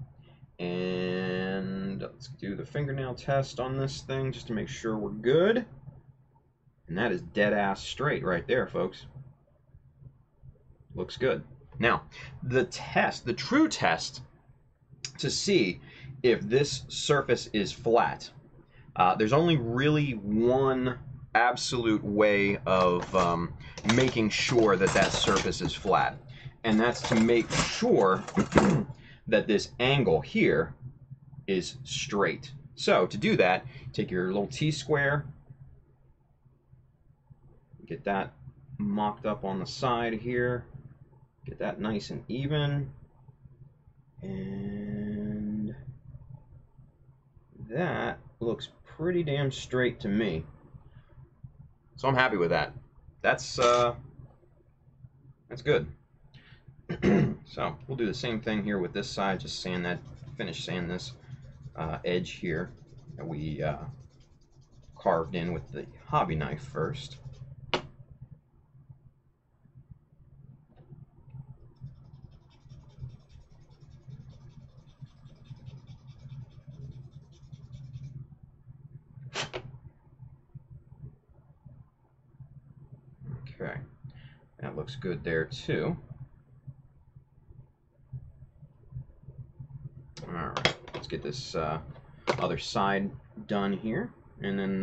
And let's do the fingernail test on this thing just to make sure we're good. And that is dead ass straight right there, folks. Looks good. Now, the true test to see if this surface is flat, there's only really one absolute way of making sure that that surface is flat. And that's to make sure that this angle here is straight. So to do that, take your little T-square, get that mocked up on the side here, get that nice and even, and that looks pretty damn straight to me. So I'm happy with that. That's good. So we'll do the same thing here with this side. Just sand this edge here that we carved in with the hobby knife first. Okay, that looks good there too. All right, let's get this other side done here, and then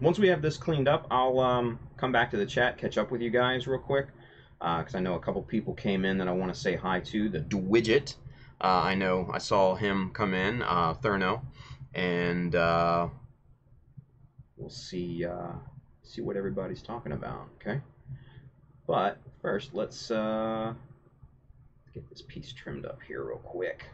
once we have this cleaned up, I'll come back to the chat, catch up with you guys real quick, because I know a couple people came in that I want to say hi to. The Dwidget, I know I saw him come in, Thurno, and we'll see what everybody's talking about. Okay, but first let's get this piece trimmed up here real quick.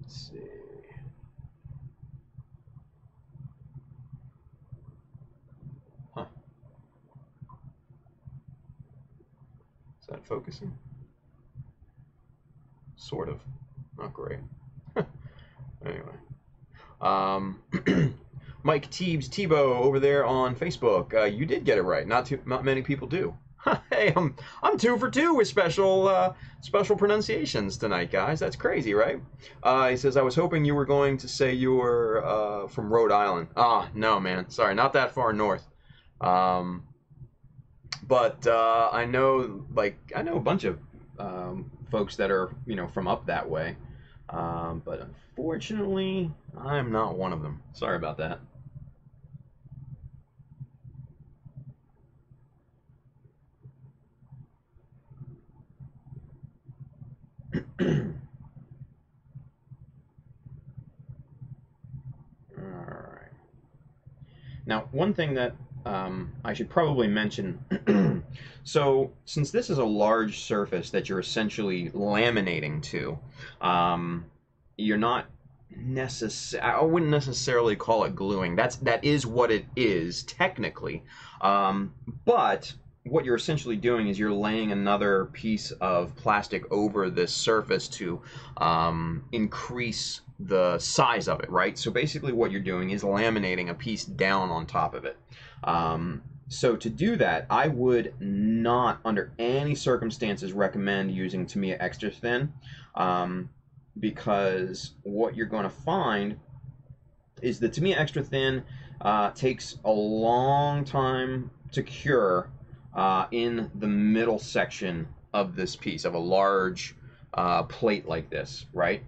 Let's see. Huh. Is that focusing? Sort of. Not great. Anyway. Mike Teebs Tebow over there on Facebook. You did get it right. Not many people do. Hey, I'm 2 for 2 with special pronunciations tonight, guys. That's crazy, right? He says, I was hoping you were going to say you were from Rhode Island. Ah, no, man. Sorry, not that far north. But I know a bunch of folks that are, from up that way. But unfortunately, I'm not one of them. Sorry about that. Alright. Now, one thing that I should probably mention, so since this is a large surface that you're essentially laminating to, you're not I wouldn't necessarily call it gluing. That is what it is, technically. But what you're essentially doing is you're laying another piece of plastic over this surface to increase the size of it, right? So basically what you're doing is laminating a piece down on top of it. So to do that, I would not, under any circumstances, recommend using Tamiya Extra Thin, because what you're going to find is the Tamiya Extra Thin takes a long time to cure in the middle section of this piece, of a large plate like this, right?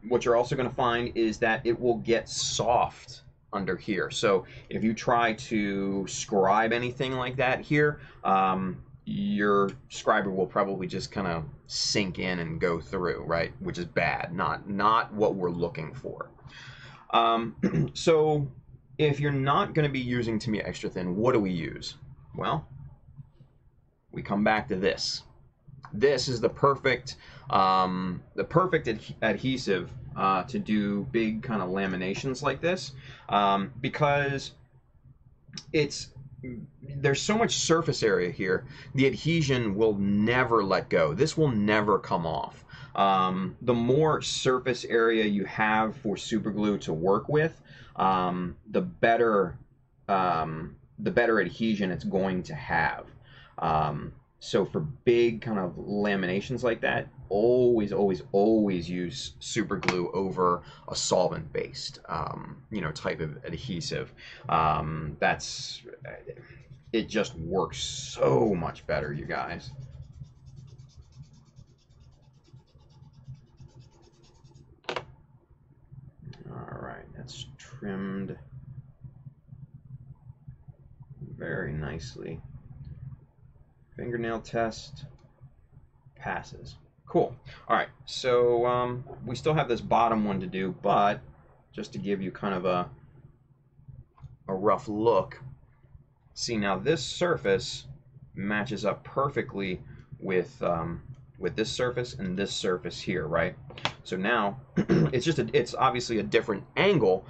What you're also going to find is that it will get soft under here. So if you try to scribe anything like that here, your scriber will probably just kind of sink in and go through, right? Which is bad, not what we're looking for. So if you're not going to be using Tamiya Extra Thin, what do we use? Well, we come back to this. This is the perfect adhesive to do big kind of laminations like this, because there's so much surface area here. The adhesion will never let go. This will never come off. The more surface area you have for super glue to work with, the better adhesion it's going to have. So for big kind of laminations like that, always use super glue over a solvent-based, type of adhesive. It just works so much better, you guys. All right, that's trimmed very nicely. Fingernail test passes. Cool. All right, so we still have this bottom one to do, but just to give you kind of a rough look, see now this surface matches up perfectly with this surface and this surface here, right? So now it's obviously a different angle,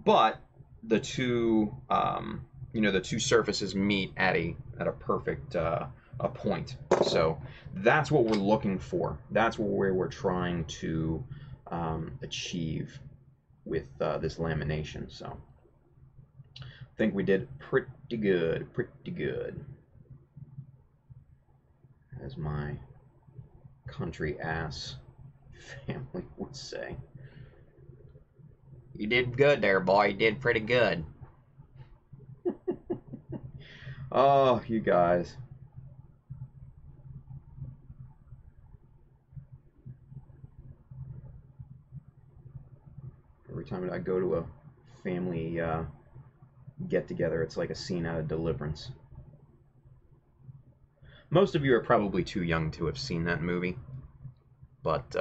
but the two the two surfaces meet at a perfect a point. So that's what we're looking for. That's what we're trying to achieve with this lamination. So I think we did pretty good, as my country ass family would say. You did good there, boy. You did pretty good. Oh, you guys. Every time I go to a family get-together, it's like a scene out of Deliverance. Most of you are probably too young to have seen that movie. But,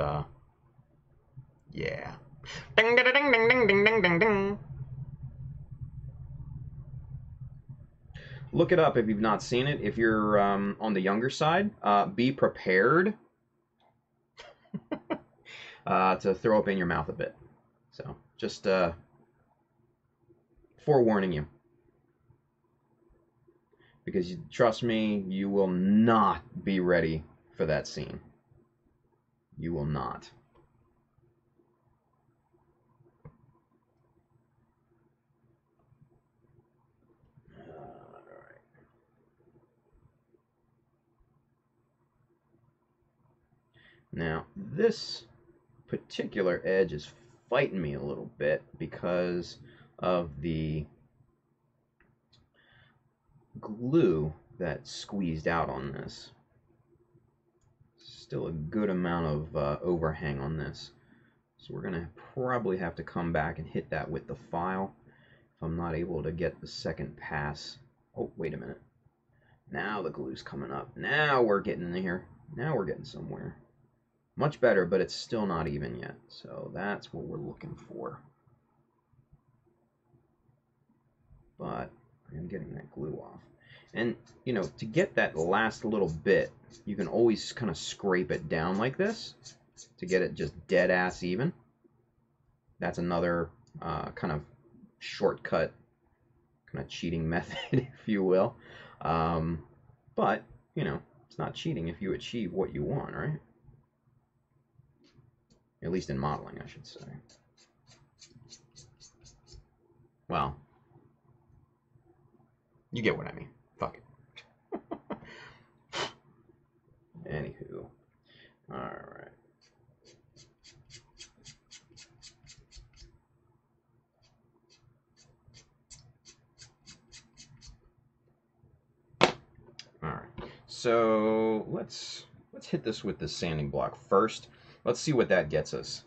yeah. Ding, ding, ding, ding, ding, ding, ding, ding. Look it up if you've not seen it. If you're on the younger side, be prepared to throw up in your mouth a bit. So, just forewarning you. Because trust me, you will not be ready for that scene. You will not. Now, this particular edge is fighting me a little bit because of the glue that squeezed out on this. Still a good amount of overhang on this. So we're going to probably have to come back and hit that with the file if I'm not able to get the second pass. Oh, wait a minute. Now the glue's coming up. Now we're getting in here. Now we're getting somewhere. Much better, but it's still not even yet. So that's what we're looking for. But I'm getting that glue off. And, you know, to get that last little bit, you can always kind of scrape it down like this to get it just dead ass even. That's another kind of shortcut, kind of cheating method, if you will. But, you know, it's not cheating if you achieve what you want, right? At least in modeling, I should say. Well, you get what I mean. Fuck it. Anywho. Alright. Alright. So let's hit this with the sanding block first. Let's see what that gets us.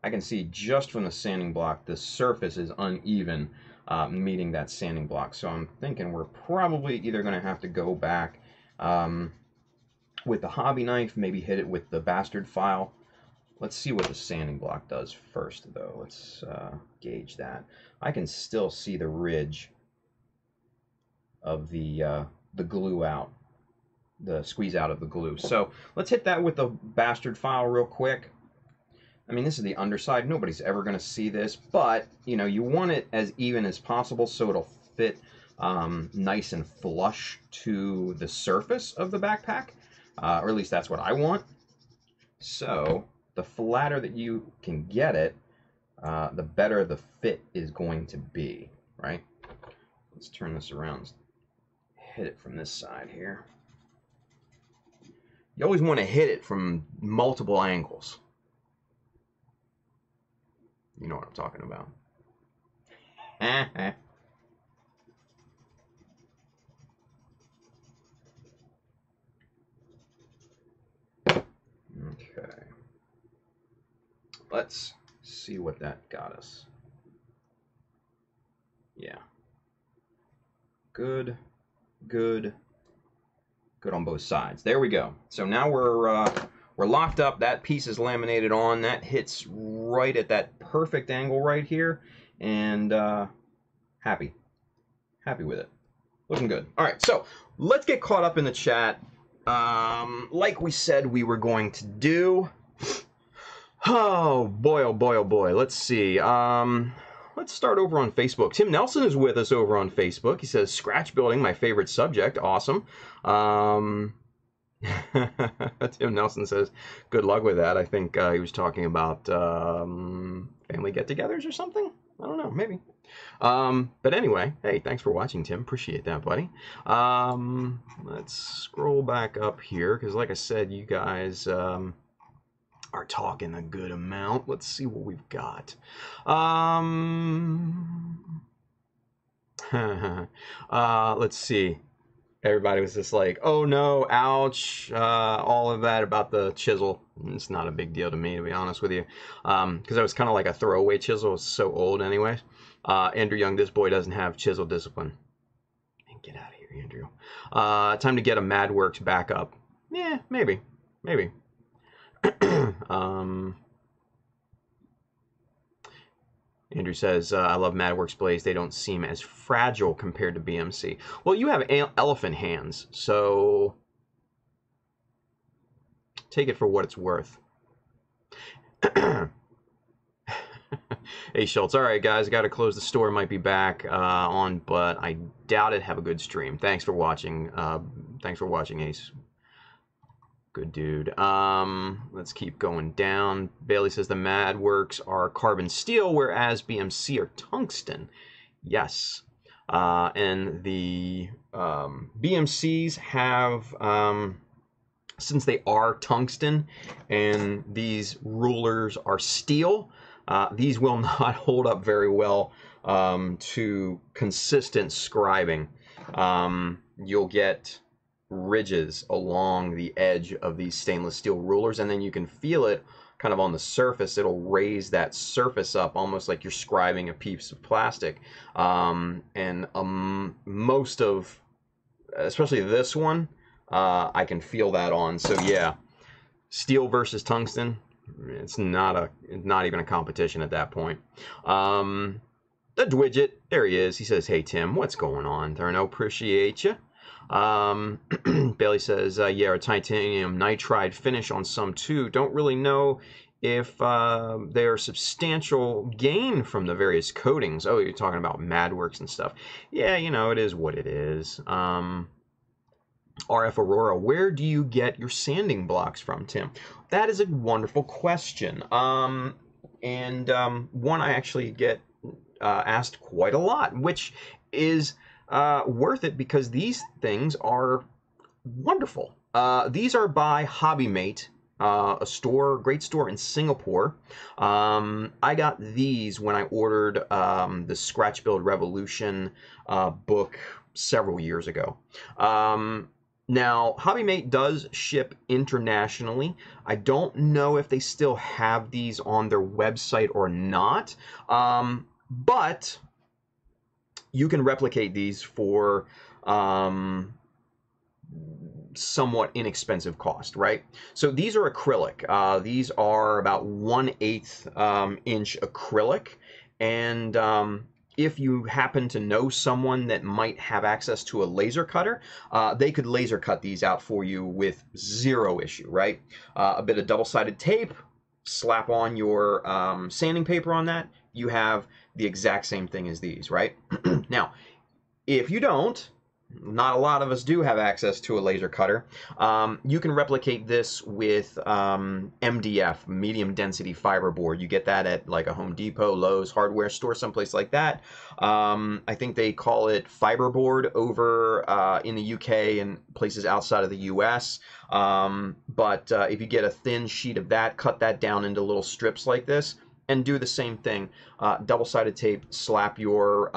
I can see just from the sanding block the surface is uneven meeting that sanding block. So I'm thinking we're probably either going to have to go back with the hobby knife, maybe hit it with the bastard file. Let's see what the sanding block does first, though. Let's gauge that. I can still see the ridge of the glue out, the squeeze out of the glue. So let's hit that with the bastard file real quick. I mean, this is the underside. Nobody's ever going to see this, but you know, you want it as even as possible so it'll fit nice and flush to the surface of the backpack, or at least that's what I want. So the flatter that you can get it, the better the fit is going to be, right? Let's turn this around. Hit it from this side here. You always want to hit it from multiple angles. You know what I'm talking about. Okay. Let's see what that got us. Yeah. Good on both sides. There we go. So now we're locked up. That piece is laminated on. That hits right at that perfect angle right here, and happy with it. Looking good. All right, so let's get caught up in the chat. Like we said we were going to do. Oh boy, oh boy, oh boy. Let's see. Let's start over on Facebook. Tim Nelson is with us over on Facebook. He says, scratch building, my favorite subject. Awesome. Tim Nelson says, good luck with that. I think he was talking about family get-togethers or something. I don't know, maybe. But anyway, hey, thanks for watching, Tim. Appreciate that, buddy. Let's scroll back up here, because like I said, you guys are talking a good amount. Let's see what we've got. Let's see. Everybody was just like, oh no, ouch, all of that about the chisel. It's not a big deal to me, to be honest with you, because I was kind of like a throwaway chisel. It's so old anyways. Andrew Young, this boy doesn't have chisel discipline. Get out of here, Andrew. Time to get a MadWorks backup. Yeah, maybe. Andrew says, I love MadWorks blades. They don't seem as fragile compared to BMC. Well, you have elephant hands, so take it for what it's worth. Hey, Schultz. All right, guys, I got to close the store. Might be back on, but I doubt it. Have a good stream. Thanks for watching. Ace. Good dude. Let's keep going down. Bailey says the MadWorks are carbon steel, whereas BMC are tungsten. Yes. And the BMCs have, since they are tungsten and these rulers are steel, these will not hold up very well to consistent scribing. You'll get ridges along the edge of these stainless steel rulers, and then you can feel it kind of on the surface. It'll raise that surface up almost like you're scribing a piece of plastic. Most of, especially this one, I can feel that on. So yeah, steel versus tungsten, it's not even a competition at that point. The Dwidget, there he is. He says, hey Tim, what's going on? Thurno, appreciate you. Bailey says, yeah, a titanium nitride finish on some too. Don't really know if they are substantial gain from the various coatings. Oh, you're talking about MadWorks and stuff. Yeah, you know, it is what it is. RF Aurora, where do you get your sanding blocks from, Tim? That is a wonderful question. One I actually get asked quite a lot, which is worth it because these things are wonderful. These are by HobbyMate, a great store in Singapore. I got these when I ordered the Scratch Build Revolution book several years ago. Now, HobbyMate does ship internationally. I don't know if they still have these on their website or not, but you can replicate these for somewhat inexpensive cost, right? So these are acrylic. These are about 1/8 inch acrylic, and if you happen to know someone that might have access to a laser cutter, they could laser cut these out for you with zero issue, right? A bit of double-sided tape, slap on your sanding paper on that, you have the exact same thing as these, right? Now, if you don't, not a lot of us do have access to a laser cutter. You can replicate this with MDF, medium density fiberboard. You get that at like a Home Depot, Lowe's, hardware store, someplace like that. I think they call it fiberboard over in the UK and places outside of the US. But if you get a thin sheet of that, cut that down into little strips like this, and do the same thing. Double-sided tape, slap your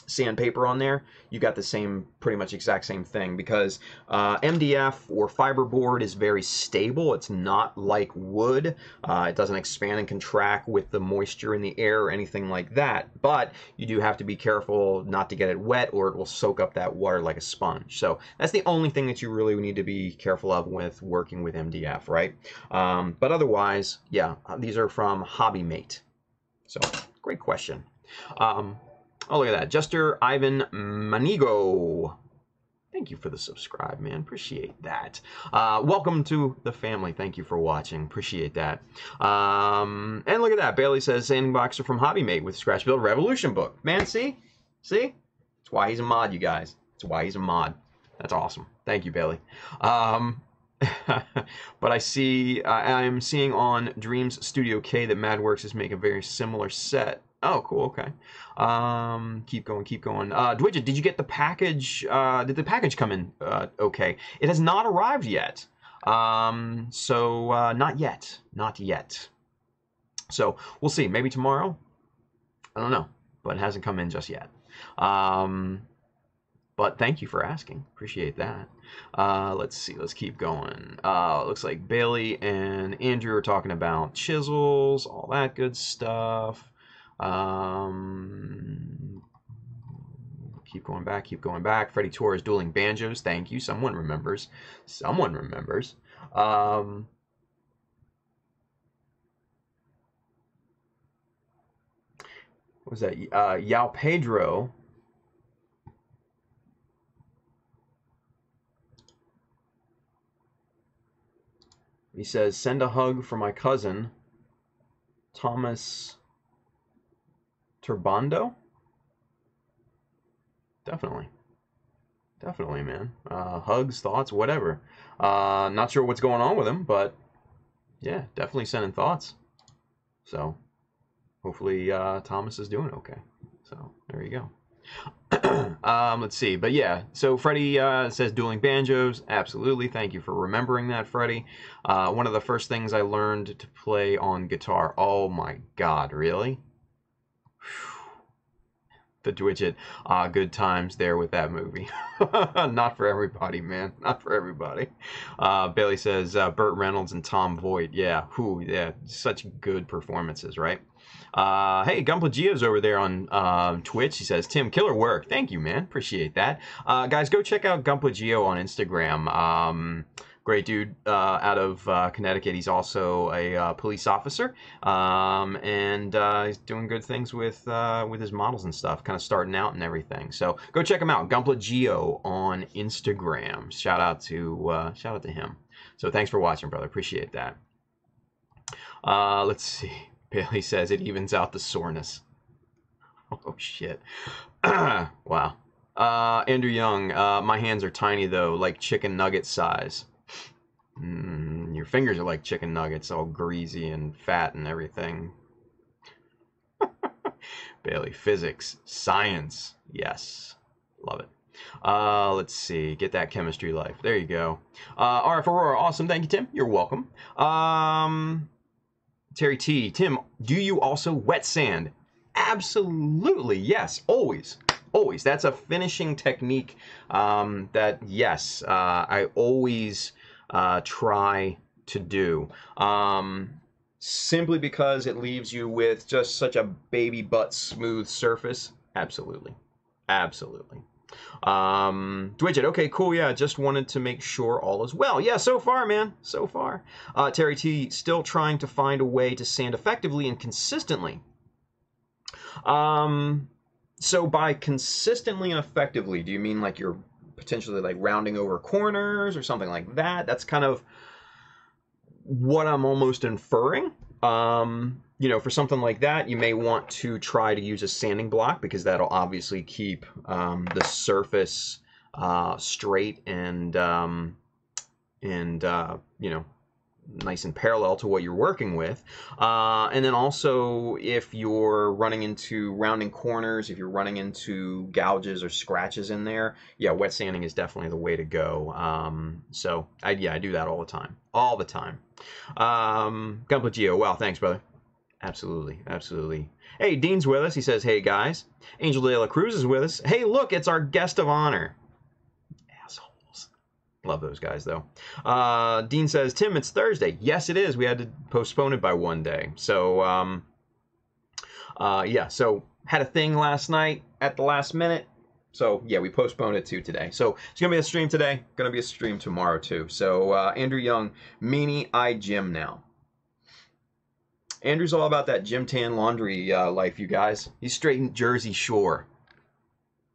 sandpaper on there, you got the same, pretty much exact same thing, because MDF or fiberboard is very stable. It's not like wood. It doesn't expand and contract with the moisture in the air or anything like that, but you do have to be careful not to get it wet or it will soak up that water like a sponge. So that's the only thing that you really need to be careful of with working with MDF, right? But otherwise, yeah, these are from HobbyMate. So great question. Oh, look at that. Jester Ivan Manigo. Thank you for the subscribe, man. Appreciate that. Welcome to the family. Thank you for watching. Appreciate that. And look at that. Bailey says, sanding boxer from HobbyMate with Scratchbuilding Revolution book. Man, see? See? That's why he's a mod, you guys. That's why he's a mod. That's awesome. Thank you, Bailey. But I see, I'm seeing on Dreams Studio K that MadWorks is making a very similar set. Oh, cool. Okay. Keep going. Keep going. Dwidget, did you get the package? Did the package come in? Okay. It has not arrived yet. So not yet. Not yet. So we'll see. Maybe tomorrow. I don't know, but it hasn't come in just yet. But thank you for asking. Appreciate that. Let's see. Let's keep going. Looks like Bailey and Andrew are talking about chisels, all that good stuff. Keep going back. Keep going back. Freddie Torres dueling banjos. Thank you. Someone remembers. Someone remembers. What was that? Yao Pedro. He says, send a hug for my cousin, Thomas Turbando? Definitely. Definitely, man. Hugs, thoughts, whatever. Not sure what's going on with him, but yeah, definitely sending thoughts. So hopefully Thomas is doing okay. So there you go. Let's see, but yeah, so Freddie says dueling banjos. Absolutely, thank you for remembering that, Freddie. One of the first things I learned to play on guitar. Oh my god, really? The Dwidget. Good times there with that movie. Not for everybody, man. Not for everybody. Bailey says Burt Reynolds and Tom Voigt. Yeah, yeah, such good performances, right? Hey, Gunpla Geo's over there on Twitch. He says, Tim, killer work. Thank you, man. Appreciate that. Guys, go check out Gunpla Geo on Instagram. Great dude out of Connecticut. He's also a police officer, and he's doing good things with his models and stuff, kind of starting out and everything. So go check him out, Gunpla Geo on Instagram. Shout out to him. So thanks for watching, brother. Appreciate that. Let's see. Bailey says it evens out the soreness. Oh shit! Wow. Andrew Young. My hands are tiny though, like chicken nugget size. Your fingers are like chicken nuggets, all greasy and fat and everything. Bailey, physics, science, yes, love it. Let's see, get that chemistry life. There you go. RF Aurora, awesome. Thank you, Tim. You're welcome. Terry T, Tim, do you also wet sand? Absolutely, yes, always. Always. That's a finishing technique that, yes, I always try to do. Simply because it leaves you with just such a baby butt smooth surface. Absolutely. Absolutely. Dwidget, okay, cool, yeah, just wanted to make sure all is well. Yeah, so far, man, so far. Terry T, still trying to find a way to sand effectively and consistently. So by consistently and effectively, do you mean like you're potentially like rounding over corners or something like that? That's kind of what I'm almost inferring. You know, for something like that, you may want to try to use a sanding block because that'll obviously keep the surface straight and you know, nice and parallel to what you're working with. And then also, if you're running into rounding corners, if you're running into gouges or scratches in there, yeah, wet sanding is definitely the way to go. So I do that all the time. All the time. Gunpla Geo, wow, thanks, brother. Absolutely, absolutely. Hey, Dean's with us. He says, hey, guys. Angel de la Cruz is with us. Hey, look, it's our guest of honor. Assholes. Love those guys, though. Dean says, Tim, it's Thursday. Yes, it is. We had to postpone it by one day. So, yeah, so had a thing last night at the last minute. So, yeah, we postponed it to today. So, it's going to be a stream today. Going to be a stream tomorrow, too. So, Andrew Young, Meanie, I gym now. Andrew's all about that gym tan laundry life, you guys. He's straight in Jersey Shore.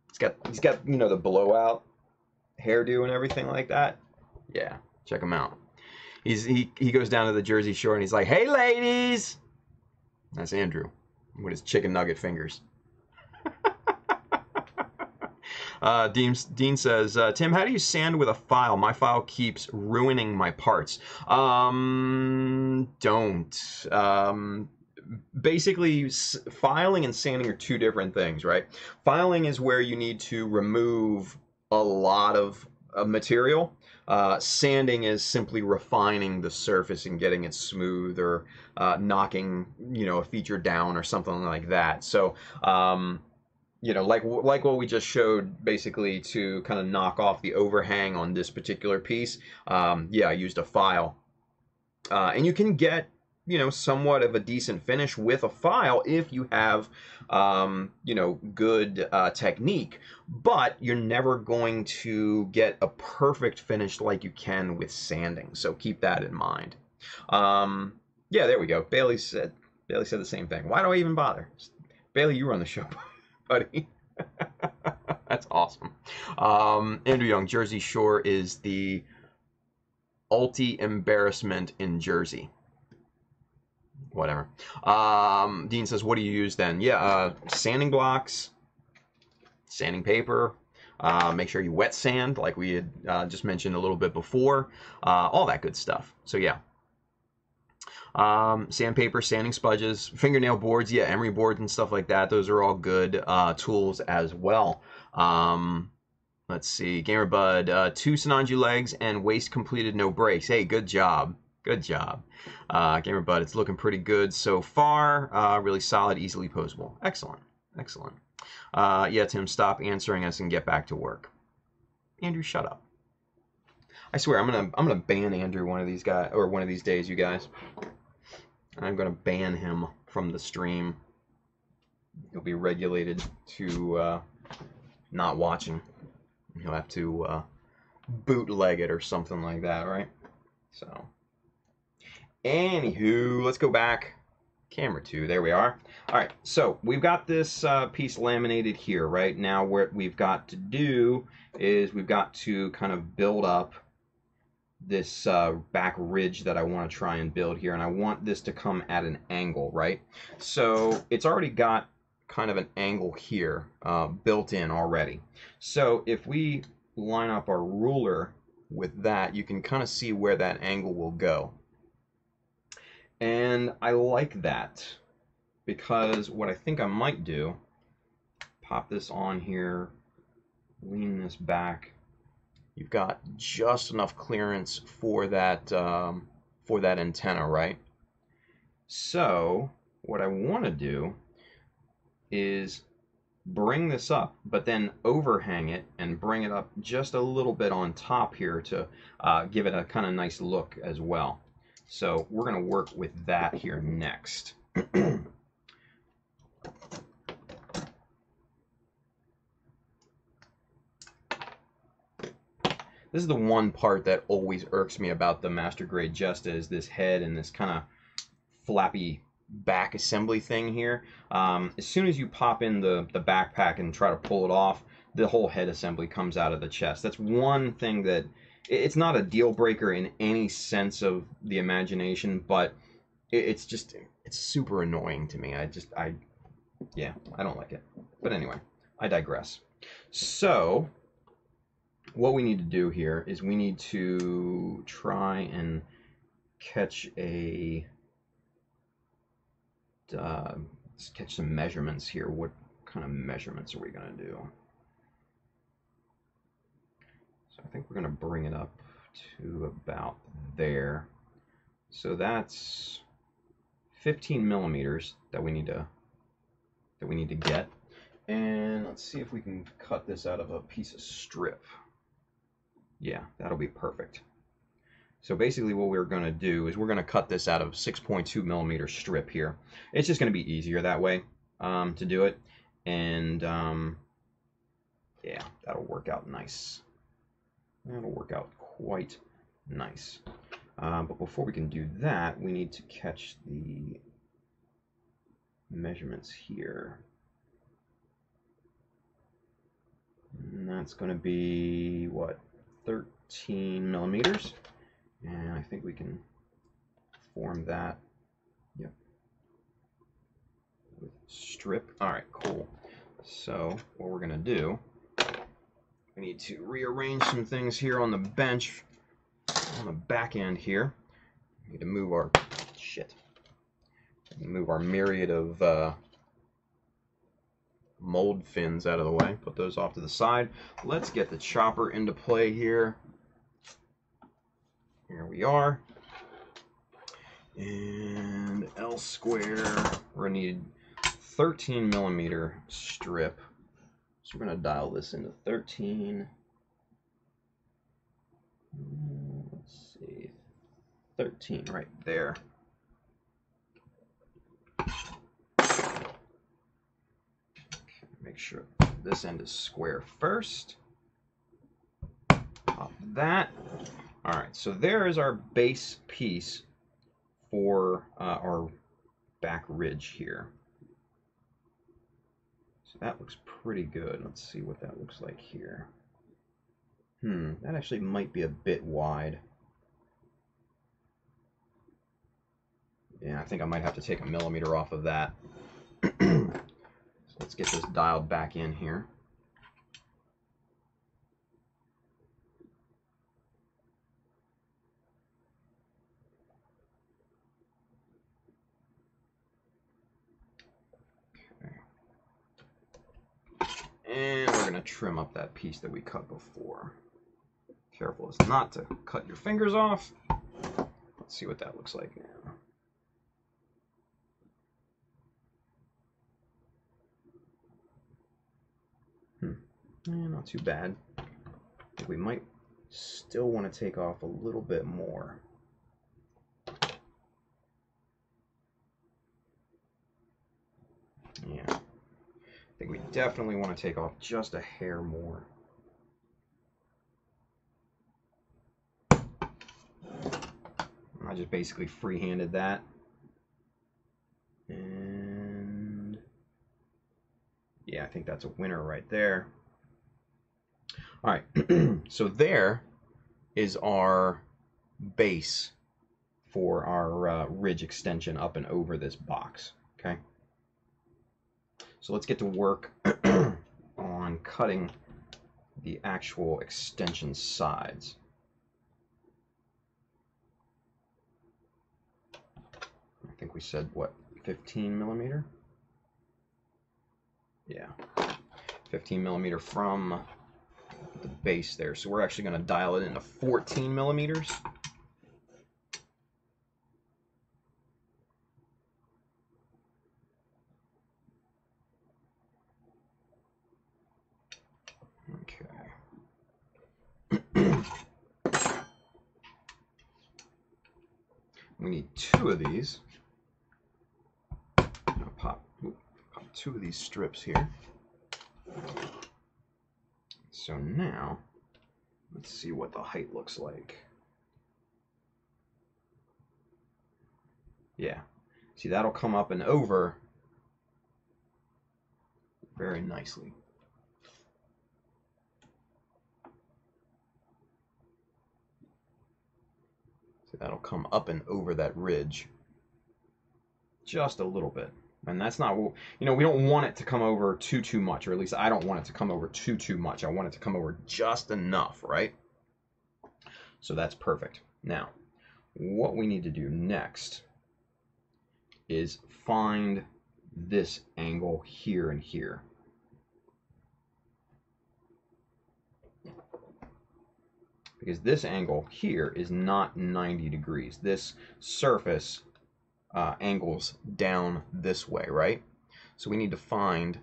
He's got you know, the blowout hairdo and everything like that. Yeah, check him out. He goes down to the Jersey Shore and he's like, "Hey, ladies." That's Andrew with his chicken nugget fingers. Dean says, Tim, how do you sand with a file? My file keeps ruining my parts. Don't. Basically, filing and sanding are two different things, right? Filing is where you need to remove a lot of material. Sanding is simply refining the surface and getting it smooth, or knocking, you know, a feature down or something like that. So, you know, like what we just showed, basically to kind of knock off the overhang on this particular piece. Yeah, I used a file. And you can get, you know, somewhat of a decent finish with a file if you have, you know, good technique. But you're never going to get a perfect finish like you can with sanding. So keep that in mind. Yeah, there we go. Bailey said the same thing. Why do I even bother? Bailey, you run the show, buddy. That's awesome. Andrew Young, Jersey Shore is the embarrassment in Jersey. Whatever. Dean says, what do you use then? Yeah, sanding blocks, sanding paper. Make sure you wet sand, like we had just mentioned a little bit before. All that good stuff. So yeah. Sandpaper, sanding sponges, fingernail boards, yeah, emery boards and stuff like that. Those are all good tools as well. Let's see, GamerBud, 2 Sinanju legs and waist completed, no breaks. Hey, good job. Good job. GamerBud, it's looking pretty good so far. Really solid, easily posable. Excellent. Excellent. Yeah, Tim, stop answering us and get back to work. Andrew, shut up. I swear, I'm gonna ban Andrew one of these days, you guys. I'm gonna ban him from the stream. He'll be regulated to not watching. He'll have to bootleg it or something like that, right? So, anywho, let's go back. Camera 2, there we are. All right, so we've got this piece laminated here, right? Now what we've got to do is we've got to kind of build up this back ridge that I want to try and build here, and I want this to come at an angle, right? So it's already got kind of an angle here built in already. So if we line up our ruler with that, you can kind of see where that angle will go. And I like that because what I think I might do, pop this on here, lean this back. You've got just enough clearance for that antenna, right? So what I want to do is bring this up, but then overhang it and bring it up just a little bit on top here to give it a kind of nice look as well. So we're going to work with that here next. This is the one part that always irks me about the Master Grade Jesta, is this head and this kind of flappy back assembly thing here. As soon as you pop in the backpack and try to pull it off, the whole head assembly comes out of the chest. That's one thing that, it's not a deal breaker in any sense of the imagination, but it's super annoying to me. Yeah, I don't like it. But anyway, I digress. So what we need to do here is we need to try and catch let's catch some measurements here. What kind of measurements are we going to do? So I think we're going to bring it up to about there. So that's 15 millimeters that we need to get. And let's see if we can cut this out of a piece of strip. Yeah, that'll be perfect. So basically what we're going to do is we're going to cut this out of 6.2 millimeter strip here. It's just going to be easier that way to do it. And yeah, that'll work out nice. That'll work out quite nice. But before we can do that, we need to catch the measurements here. And that's going to be, what, 13 millimeters. And I think we can form that. Yep. With strip. All right, cool. So what we're going to do, we need to rearrange some things here on the bench, on the back end here. We need to move our, move our myriad of mold fins out of the way. Put those off to the side. Let's get the chopper into play here. Here we are. And L square, we're going to need 13 millimeter strip. So we're going to dial this into 13. Let's see, 13 right there. Okay, make sure this end is square first. Pop that. All right, so there is our base piece for our back ridge here. So that looks pretty good. Let's see what that looks like here. That actually might be a bit wide. Yeah, I think I might have to take a millimeter off of that. So let's get this dialed back in here. And we're going to trim up that piece that we cut before. Careful as not to cut your fingers off. Let's see what that looks like now. Not too bad. I think we might still want to take off a little bit more. Yeah. I think we definitely want to take off just a hair more. I just basically freehanded that. And yeah, I think that's a winner right there. All right, so there is our base for our ridge extension up and over this box, okay? So let's get to work on cutting the actual extension sides. I think we said, what, 15 millimeter? Yeah, 15 millimeter from the base there. So we're actually going to dial it into 14 millimeters. we need 2 of these. I'll pop 2 of these strips here. So now, let's see what the height looks like. Yeah, see, that'll come up and over very nicely. So that'll come up and over that ridge just a little bit. And that's not, you know, we don't want it to come over too much, or at least I don't want it to come over too much. I want it to come over just enough, right? So that's perfect. Now, what we need to do next is find this angle here and here. Because this angle here is not 90 degrees. This surface angles down this way, right? So we need to find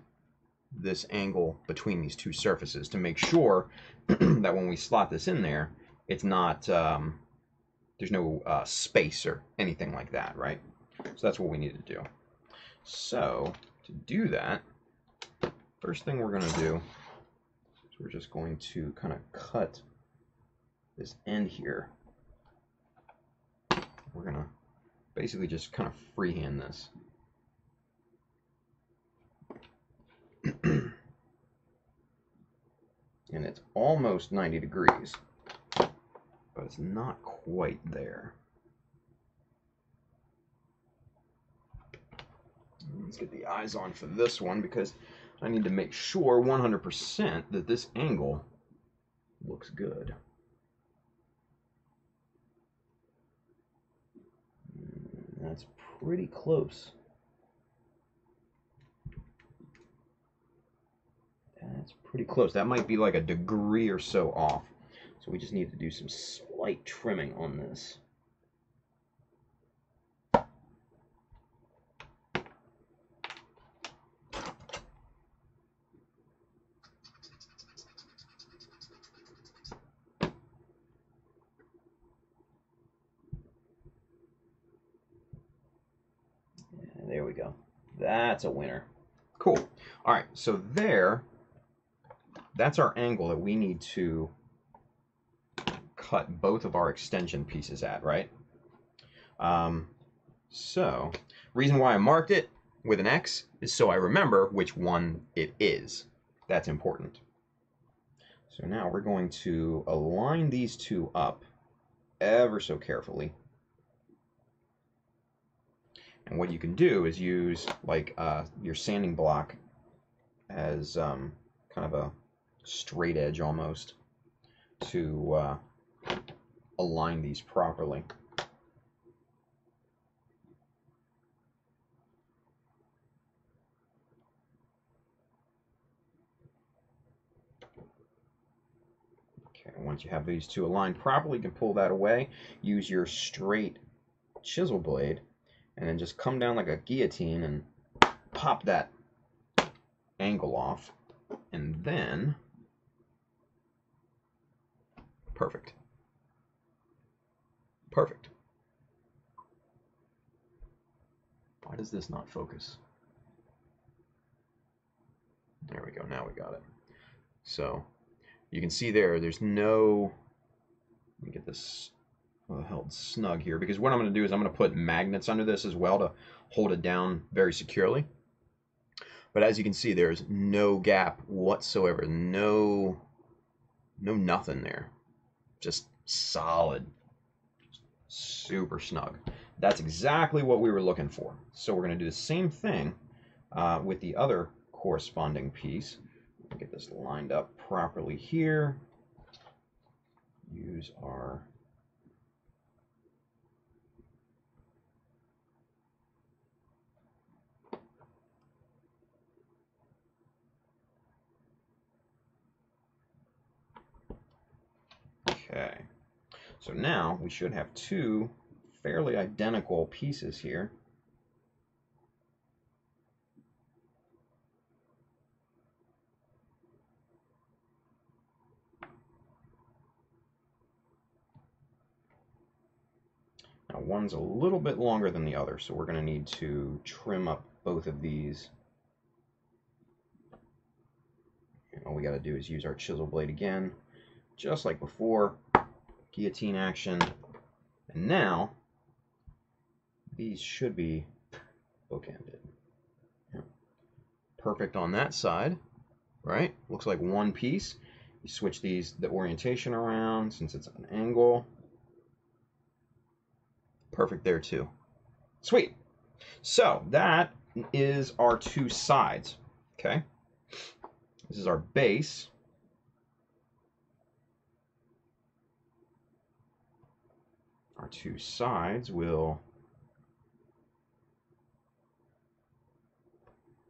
this angle between these 2 surfaces to make sure that when we slot this in there, it's not, there's no space or anything like that, right? So that's what we need to do. So to do that, first thing we're going to do is we're just going to kind of cut this end here. We're going to basically just kind of freehand this. And it's almost 90 degrees, but it's not quite there. Let's get the eyes on for this one, because I need to make sure 100% that this angle looks good. That's pretty close. That's pretty close. That might be like a degree or so off. So we just need to do some slight trimming on this. There we go. That's a winner. Cool. All right, so that's our angle that we need to cut both of our extension pieces at, right? So, reason why I marked it with an X is so I remember which one it is. That's important. So now we're going to align these 2 up ever so carefully. And what you can do is use like your sanding block as kind of a straight edge almost to align these properly. Okay, once you have these 2 aligned properly, you can pull that away. Use your straight chisel blade and then just come down like a guillotine and pop that angle off, and then perfect. Perfect. Why does this not focus? There we go, now we got it. So you can see there's no, let me get this held snug here, because what I'm going to do is I'm going to put magnets under this as well to hold it down very securely. But as you can see, there's no gap whatsoever, no nothing there, just solid, super snug. That's exactly what we were looking for. So we're going to do the same thing with the other corresponding piece. Get this lined up properly here. Use our okay. So now we should have 2 fairly identical pieces here. Now one's a little bit longer than the other, so we're going to need to trim up both of these. And all we got to do is use our chisel blade again, just like before. Guillotine action. And now, these should be bookended. Yep. Perfect on that side, right? Looks like one piece. You switch the orientation around since it's an angle. Perfect there too. Sweet. So that is our two sides, okay? This is our base. Our two sides will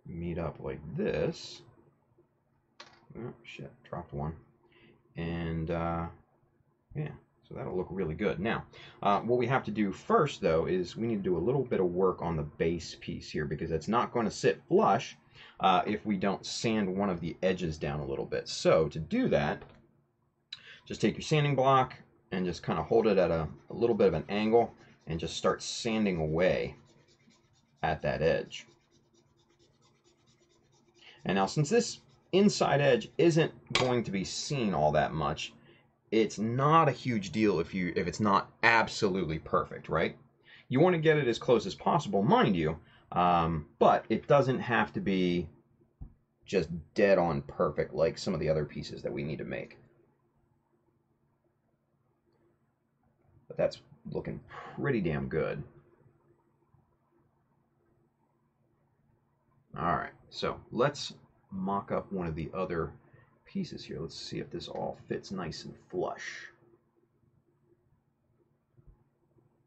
meet up like this. Oh, shit, dropped one. And yeah, so that'll look really good. Now, what we have to do first, though, is we need to do a little bit of work on the base piece here because it's not going to sit flush if we don't sand one of the edges down a little bit. So to do that, just take your sanding block and just kind of hold it at a little bit of an angle and just start sanding away at that edge. And now since this inside edge isn't going to be seen all that much, it's not a huge deal if it's not absolutely perfect, right? You want to get it as close as possible, mind you, but it doesn't have to be just dead on perfect like some of the other pieces that we need to make. But that's looking pretty damn good. All right, so let's mock up one of the other pieces here. Let's see if this all fits nice and flush.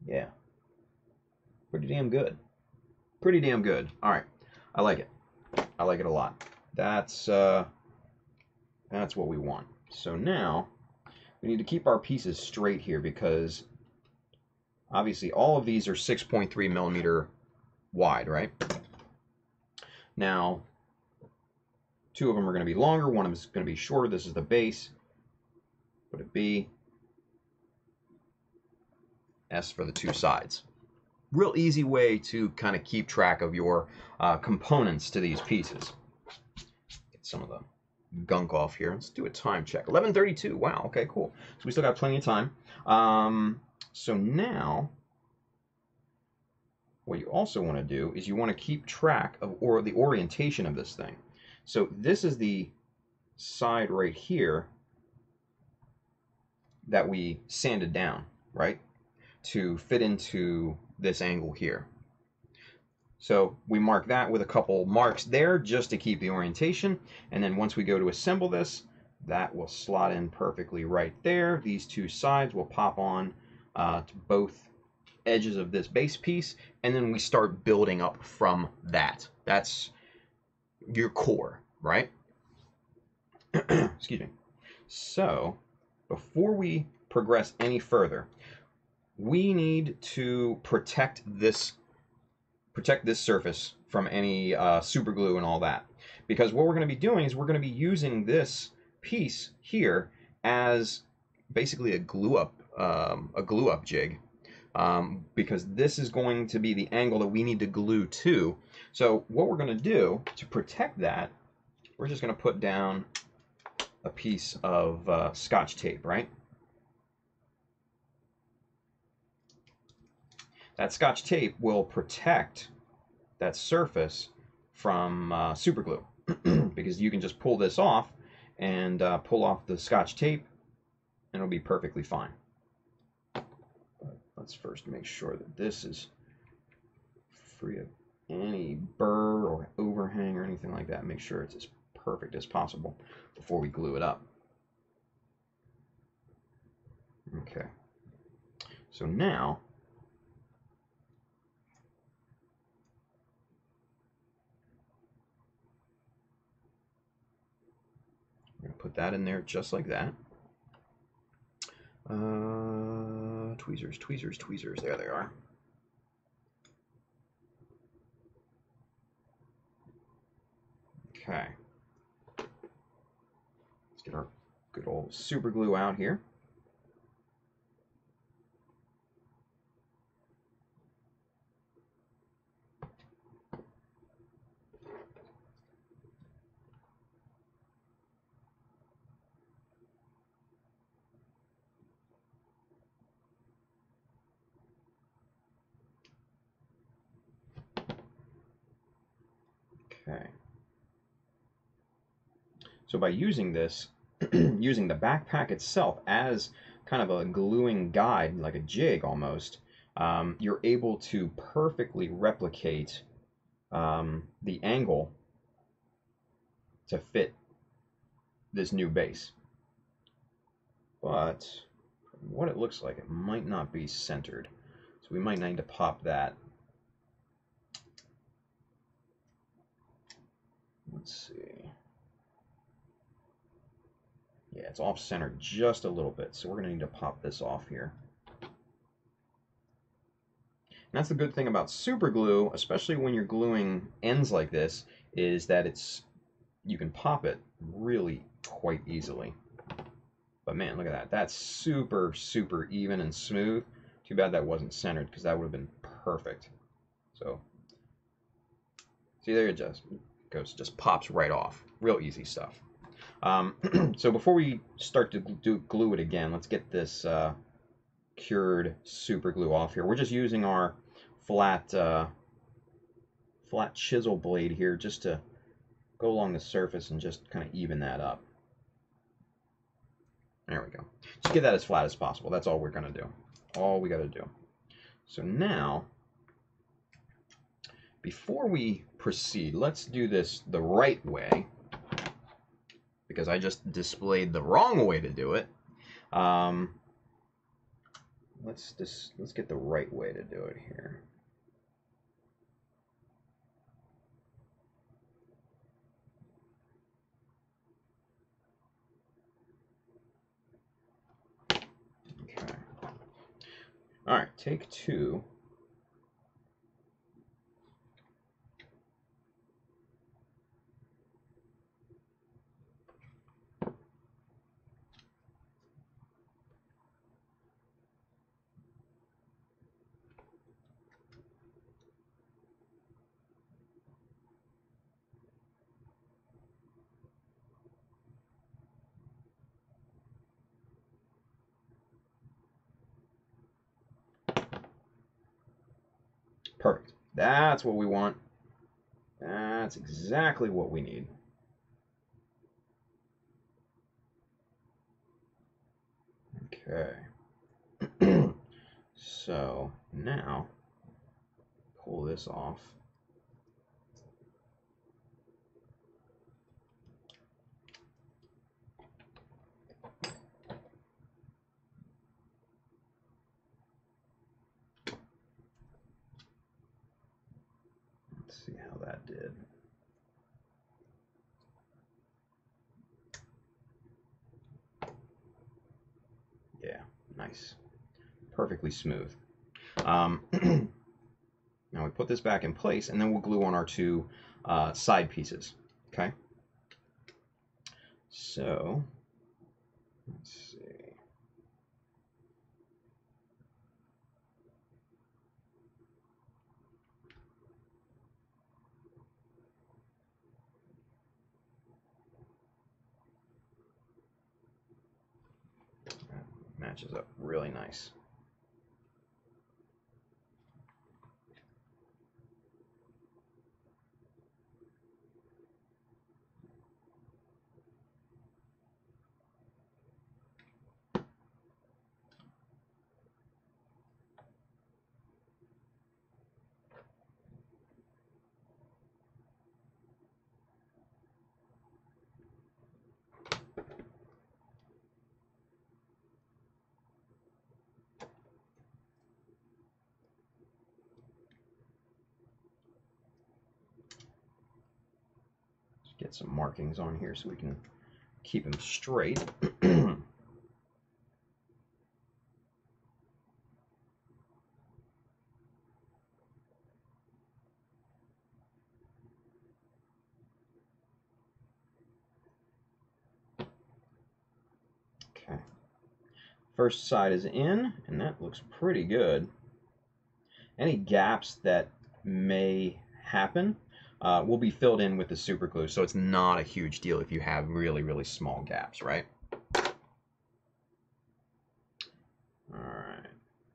Yeah, pretty damn good. Pretty damn good. All right, I like it. I like it a lot. That's what we want. So now we need to keep our pieces straight here because obviously all of these are 6.3 millimeter wide, right? Now, two of them are going to be longer, one of them is going to be shorter. This is the base. Put a B. S for the two sides. Real easy way to kind of keep track of your components to these pieces. Get some of the gunk off here. Let's do a time check. 11:32. Wow, okay, cool. So we still got plenty of time. So now, what you also want to do is you want to keep track of the orientation of this thing. So this is the side right here that we sanded down, right, to fit into this angle here. So we mark that with a couple marks there just to keep the orientation, and then once we go to assemble this, that will slot in perfectly right there. These two sides will pop on to both edges of this base piece, and then we start building up from that. That's your core, right? Excuse me. So before we progress any further, we need to protect this surface from any super glue and all that, because what we're going to be doing is we're going to be using this piece here as basically a glue up jig, because this is going to be the angle that we need to glue to. So what we're going to do to protect that, we're just going to put down a piece of Scotch tape, right? That Scotch tape will protect that surface from super glue, because you can just pull this off and pull off the Scotch tape and it'll be perfectly fine. But let's first make sure that this is free of any burr or overhang or anything like that. Make sure it's as perfect as possible before we glue it up. Okay, so now I'm going to put that in there just like that. Tweezers, tweezers, tweezers. There they are. Okay. Let's get our good old super glue out here. Okay. So by using this, using the backpack itself as kind of a gluing guide, like a jig almost, you're able to perfectly replicate the angle to fit this new base. But from what it looks like, it might not be centered. So we might need to pop that. Let's see. Yeah, it's off center just a little bit, so we're going to need to pop this off here. And that's the good thing about super glue, especially when you're gluing ends like this, is that you can pop it really quite easily. But man, look at that. That's super, super even and smooth. Too bad that wasn't centered, because that would have been perfect. So, see, there it just goes, just pops right off. Real easy stuff. So before we start to glue it again, let's get this cured super glue off here. We're just using our flat chisel blade here just to go along the surface and just kind of even that up. There we go. Just get that as flat as possible. That's all we're going to do. All we got to do. So now, before we proceed, let's do this the right way, because I just displayed the wrong way to do it. Let's get the right way to do it here. Okay. All right, take two. Perfect. That's what we want. That's exactly what we need. Okay. So now, pull this off. Let's see how that did. Yeah, nice. Perfectly smooth. Now we put this back in place, and then we'll glue on our two side pieces. Okay? So, let's see. That matches up really nice. Get some markings on here so we can keep them straight. Okay. First side is in, and that looks pretty good. Any gaps that may happen will be filled in with the super glue, so it's not a huge deal if you have really, really small gaps, right? Alright,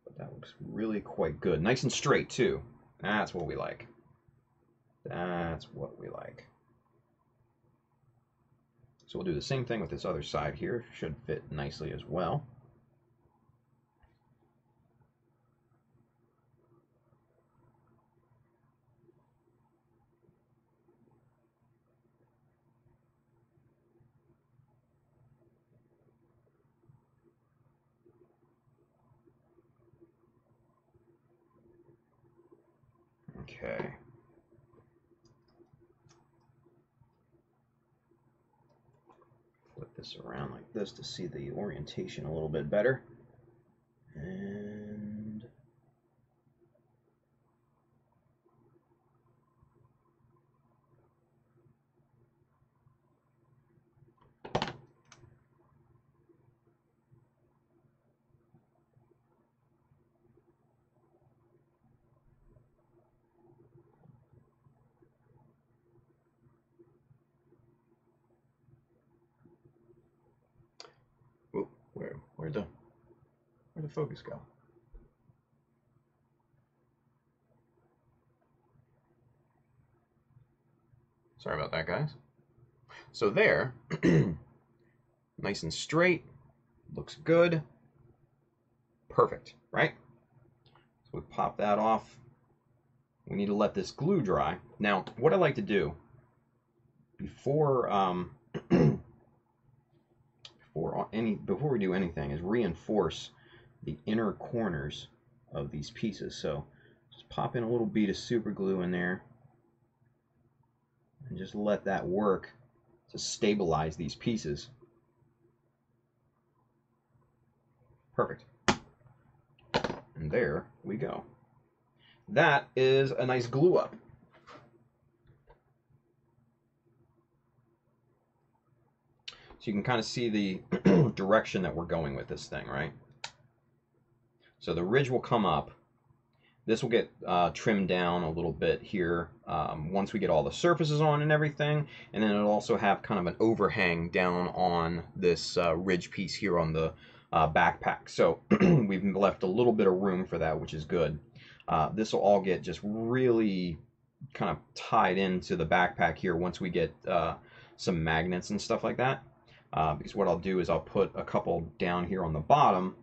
but that looks really quite good. Nice and straight, too. That's what we like. That's what we like. So we'll do the same thing with this other side here. Should fit nicely as well. Okay. Flip this around like this to see the orientation a little bit better. And where'd the focus go? Sorry about that, guys. So there, nice and straight, looks good, perfect, right? So we pop that off. We need to let this glue dry. Now, what I like to do before before we do anything is reinforce the inner corners of these pieces. So just pop in a little bead of super glue in there and just let that work to stabilize these pieces. Perfect. And there we go. That is a nice glue up. So you can kind of see the direction that we're going with this thing, right? So the ridge will come up. This will get trimmed down a little bit here once we get all the surfaces on and everything. And then it'll also have kind of an overhang down on this ridge piece here on the backpack. So we've left a little bit of room for that, which is good. This will all get just really kind of tied into the backpack here once we get some magnets and stuff like that. Because what I'll do is I'll put a couple down here on the bottom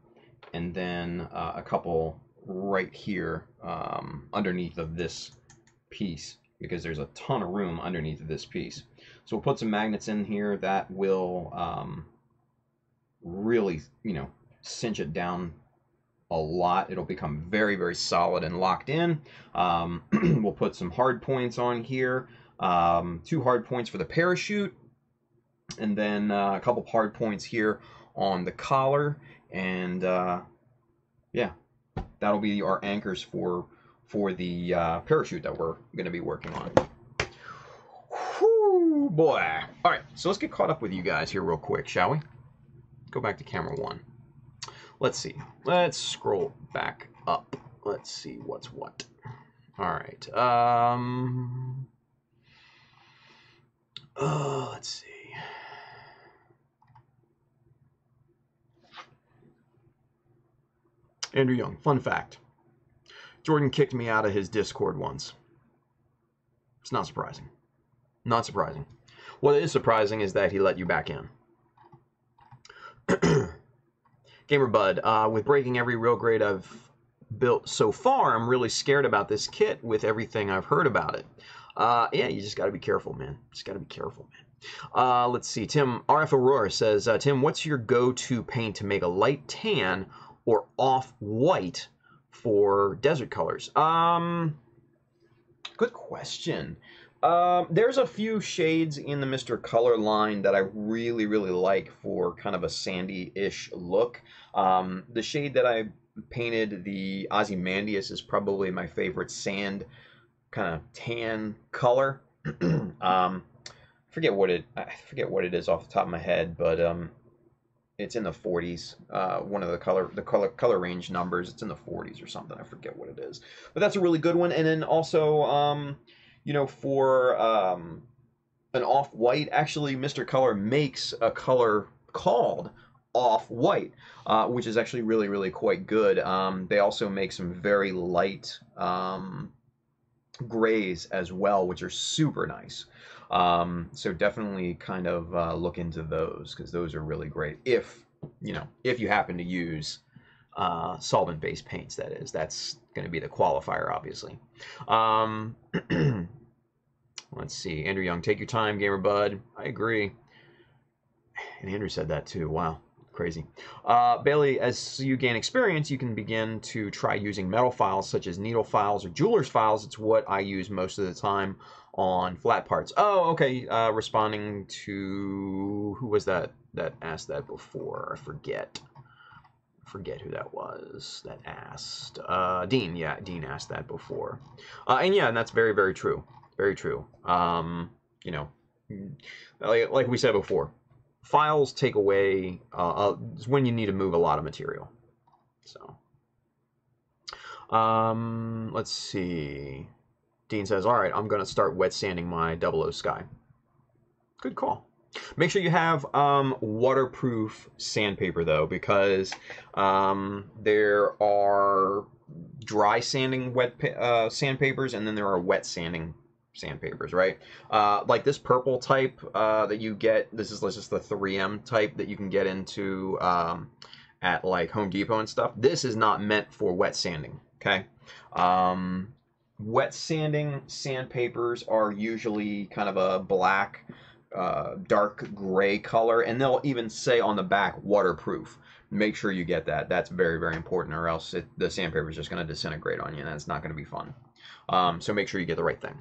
and then a couple right here underneath of this piece, because there's a ton of room underneath of this piece. So we'll put some magnets in here that will really, cinch it down a lot. It'll become very, very solid and locked in. We'll put some hard points on here, 2 hard points for the parachute, and then a couple hard points here on the collar, and yeah, that'll be our anchors for the parachute that we're going to be working on. Whew, boy. All right, so let's get caught up with you guys here real quick, shall we? Go back to camera 1. Let's see. Let's scroll back up. Let's see what's what. All right. Let's see. Andrew Young, fun fact. Jordan kicked me out of his Discord once. It's not surprising. Not surprising. What is surprising is that he let you back in. Gamer Bud, with breaking every real grade I've built so far, I'm really scared about this kit with everything I've heard about it. Yeah, you just got to be careful, man. Just got to be careful, man. Let's see. Tim, RF Aurora says, Tim, what's your go-to paint to make a light tan or off-white for desert colors? Good question. There's a few shades in the Mr. Color line that I really, really like for kind of a sandy-ish look. The shade that I painted, the Ozymandias, is probably my favorite sand kind of tan color. I forget what it is off the top of my head, but it's in the 40s. One of the color range numbers, it's in the 40s or something. I forget what it is, but that's a really good one. And then also, for an off-white, actually, Mr. Color makes a color called off-white, which is actually really, really quite good. They also make some very light grays as well, which are super nice. So definitely kind of look into those, because those are really great if you happen to use solvent-based paints. That's going to be the qualifier, obviously. Let's see. Andrew Young, take your time, gamer bud. I agree. And Andrew said that too. Wow. Crazy. Bailey, as you gain experience, you can begin to try using metal files such as needle files or jeweler's files. It's what I use most of the time on flat parts. Oh, okay. Responding to, who was that asked that before? I forget who that was that asked. Dean. Yeah, Dean asked that before. And that's very, very true. Very true. Like we said before, files take away when you need to move a lot of material. So, let's see. Dean says, all right, I'm going to start wet sanding my 00 Sky. Good call. Make sure you have waterproof sandpaper, though, because there are dry sanding sandpapers, and then there are wet sanding sandpapers, right? Like this purple type that you get, this is just the 3M type that you can get into at like Home Depot and stuff. This is not meant for wet sanding, okay? Wet sanding sandpapers are usually kind of a black, dark gray color, and they'll even say on the back waterproof. Make sure you get that. That's very, very important, or else the sandpaper is just going to disintegrate on you, and that's not going to be fun. So make sure you get the right thing.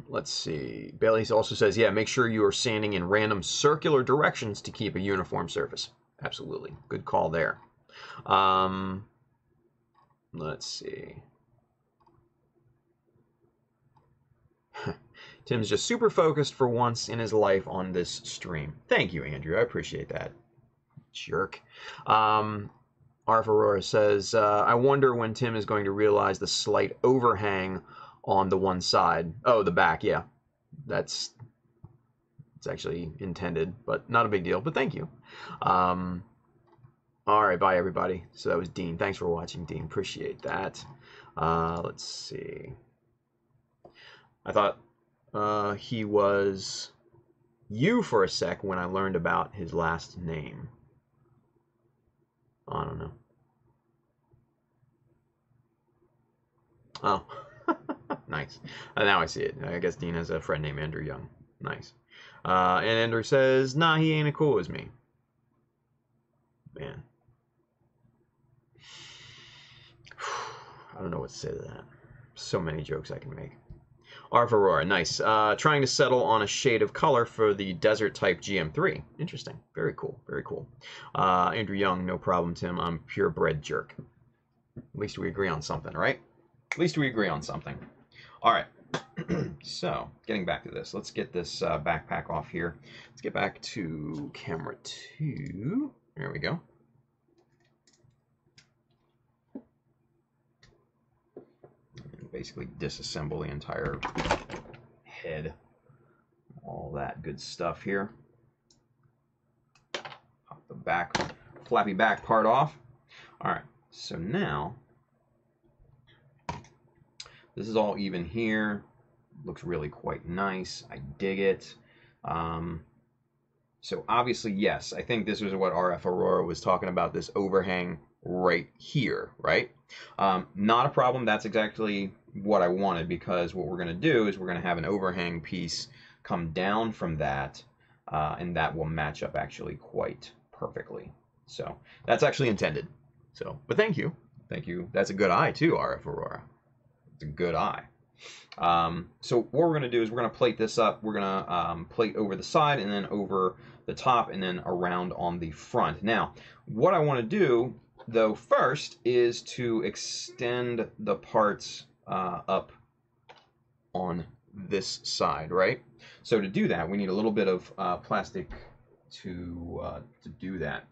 Let's see. Bailey also says, yeah, make sure you are sanding in random circular directions to keep a uniform surface. Absolutely. Good call there. Let's see. Tim's just super focused for once in his life on this stream. Thank you, Andrew. I appreciate that. Jerk. Arf Aurora says, I wonder when Tim is going to realize the slight overhang on the one side. Oh, the back, yeah. It's actually intended, but not a big deal. But thank you. All right, bye, everybody. So that was Dean. Thanks for watching, Dean. Appreciate that. Let's see. I thought he was you for a sec when I learned about his last name. I don't know. Oh. Nice. Now I see it. I guess Dean has a friend named Andrew Young. Nice. And Andrew says, nah, he ain't as cool as me. Man. I don't know what to say to that. So many jokes I can make. Arf Aurora, nice. Trying to settle on a shade of color for the desert type GM3. Interesting. Very cool. Very cool. Andrew Young, no problem, Tim. I'm purebred jerk. At least we agree on something, right? At least we agree on something. All right. So, getting back to this. Let's get this backpack off here. Let's get back to camera 2. There we go. And basically disassemble the entire head. All that good stuff here. Pop the back, flappy back part off. All right. So now, this is all even here. Looks really quite nice. I dig it. So obviously, yes, I think this was what RF Aurora was talking about, this overhang right here, right? Not a problem. That's exactly what I wanted, because what we're going to do is we're going to have an overhang piece come down from that, and that will match up actually quite perfectly. So that's actually intended. So, but thank you. Thank you. That's a good eye too, RF Aurora. It's a good eye. So what we're going to do is we're going to plate this up. We're going to plate over the side and then over the top and then around on the front. Now, what I want to do, though, first is to extend the parts up on this side, right? So to do that, we need a little bit of plastic to do that.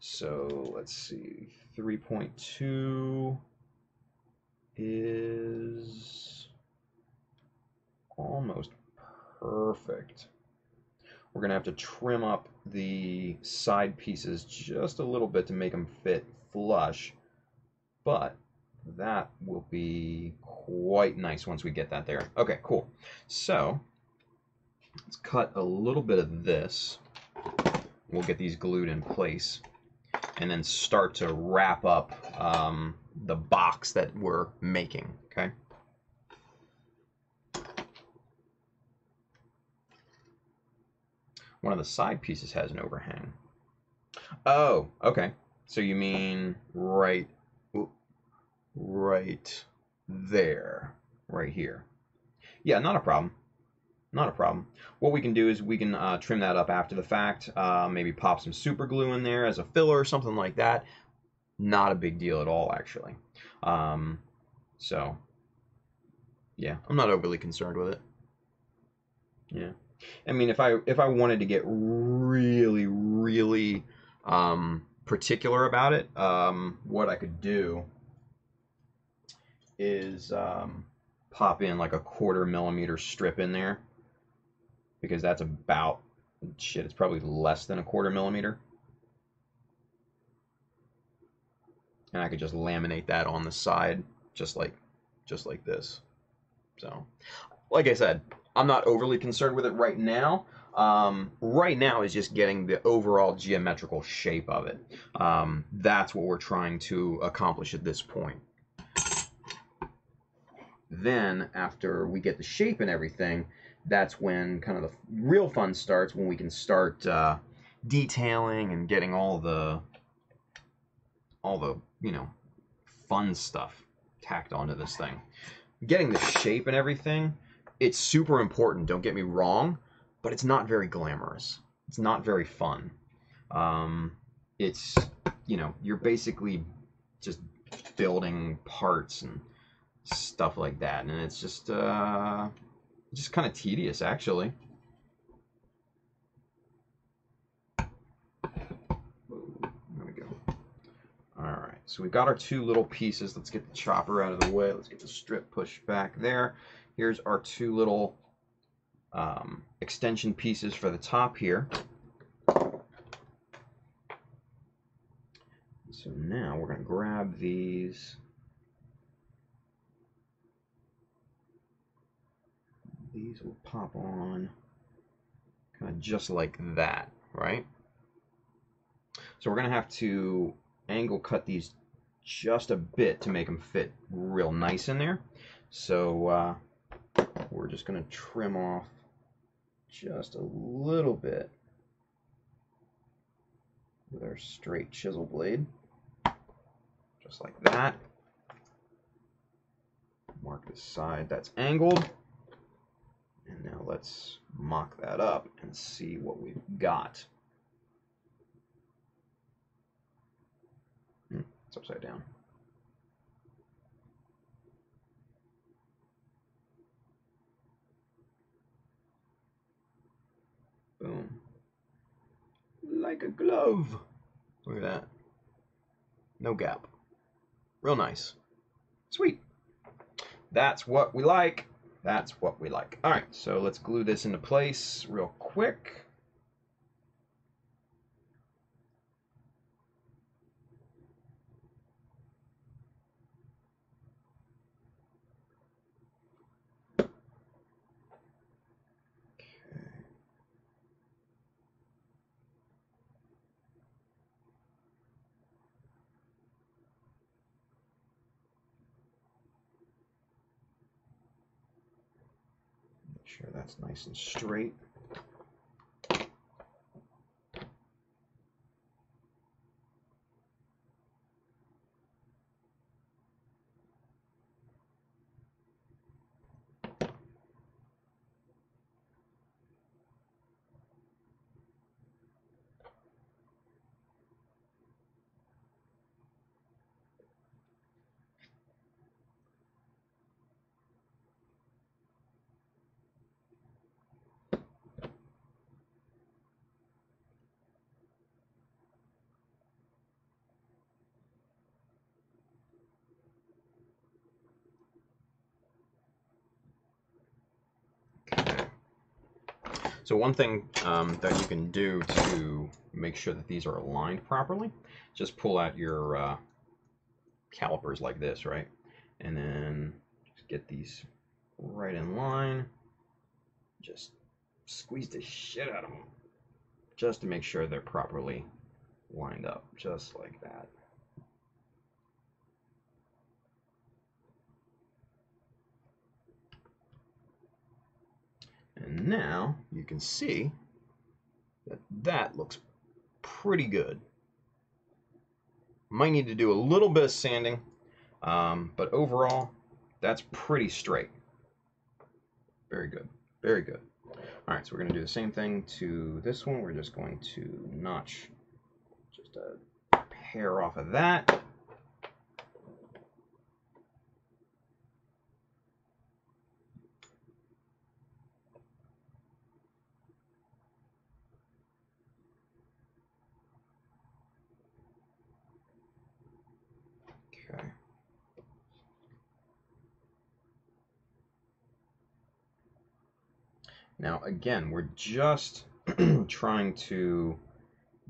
So let's see, 3.2 is almost perfect. We're going to have to trim up the side pieces just a little bit to make them fit flush, but that will be quite nice once we get that there. Okay, cool. So let's cut a little bit of this. We'll get these glued in place and then start to wrap up the box that we're making, okay? One of the side pieces has an overhang. Oh, okay. So you mean right there, right here. Yeah, not a problem. Not a problem. What we can do is we can trim that up after the fact. Maybe pop some super glue in there as a filler or something like that. Not a big deal at all, actually. So, yeah, I'm not overly concerned with it. Yeah. I mean, if I wanted to get really particular about it, what I could do is pop in like a 1/4 millimeter strip in there, because that's about, shit, it's probably less than a 1/4 millimeter. And I could just laminate that on the side, just like this. So, like I said, I'm not overly concerned with it right now. Right now is just getting the overall geometrical shape of it. That's what we're trying to accomplish at this point. Then, after we get the shape and everything, that's when kind of the real fun starts, when we can start detailing and getting all the you know, fun stuff tacked onto this thing. Getting the shape and everything, it's super important, don't get me wrong, but it's not very glamorous. It's not very fun. It's, you know, you're basically just building parts and stuff like that, and it's just kind of tedious, actually. There we go. Alright, so we've got our two little pieces. Let's get the chopper out of the way. Let's get the strip pushed back there. Here's our two little extension pieces for the top here. So now we're going to grab these. These will pop on kind of just like that, right? So we're going to have to angle cut these just a bit to make them fit real nice in there. So we're just going to trim off just a little bit with our straight chisel blade, just like that. Mark the side that's angled. And now let's mock that up and see what we've got. It's upside down. Boom. Like a glove. Look at that. No gap. Real nice. Sweet. That's what we like. That's what we like. All right, so let's glue this into place real quick. Sure, that's nice and straight. So one thing that you can do to make sure that these are aligned properly, just pull out your calipers like this, right? and then just get these right in line. Just squeeze the shit out of them just to make sure they're properly lined up, just like that. And now you can see that that looks pretty good. Might need to do a little bit of sanding, but overall, that's pretty straight. Very good, very good. All right, so we're going to do the same thing to this one. We're just going to notch just a hair off of that. Okay. Now, again, we're just trying to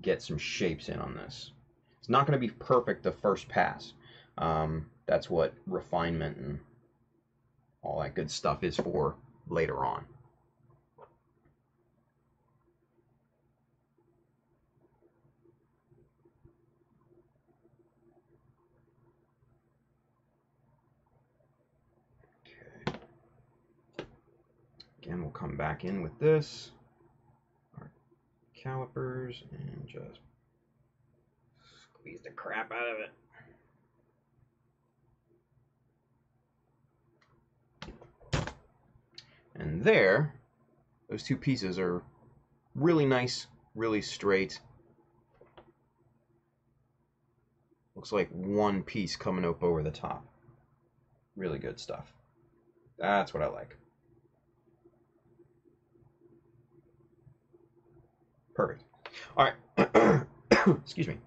get some shapes in on this. It's not going to be perfect the first pass. That's what refinement and all that good stuff is for later on. Okay. Again, we'll come back in with this, our calipers, and just squeeze the crap out of it. And there, those two pieces are really nice, really straight. Looks like one piece coming up over the top. Really good stuff. That's what I like. Perfect. All right. Excuse me.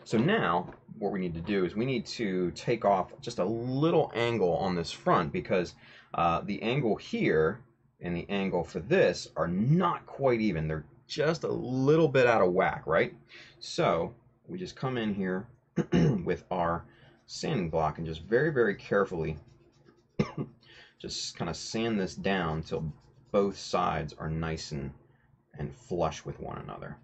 So now what we need to do is we need to take off just a little angle on this front, because the angle here and the angle for this are not quite even. They're just a little bit out of whack, right? So we just come in here with our sanding block and just very, very carefully just kind of sand this down until both sides are nice and flush with one another.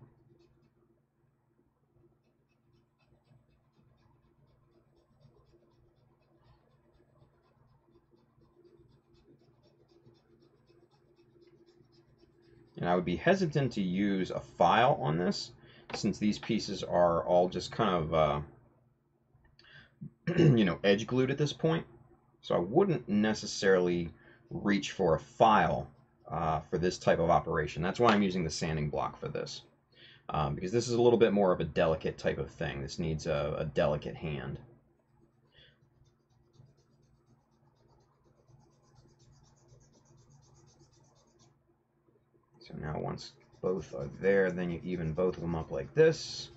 And I would be hesitant to use a file on this, since these pieces are all just kind of, you know, edge glued at this point. So I wouldn't necessarily reach for a file for this type of operation. That's why I'm using the sanding block for this, because this is a little bit more of a delicate type of thing. This needs a delicate hand. So now once both are there, then you even both of them up like this.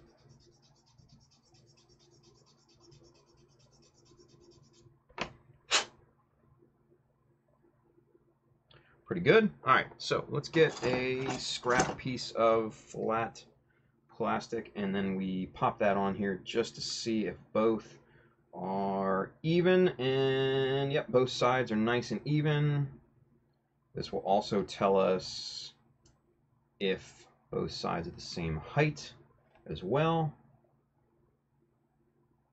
Pretty good. All right, so let's get a scrap piece of flat plastic, and then we pop that on here just to see if both are even. And yep, both sides are nice and even. This will also tell us if both sides are the same height as well.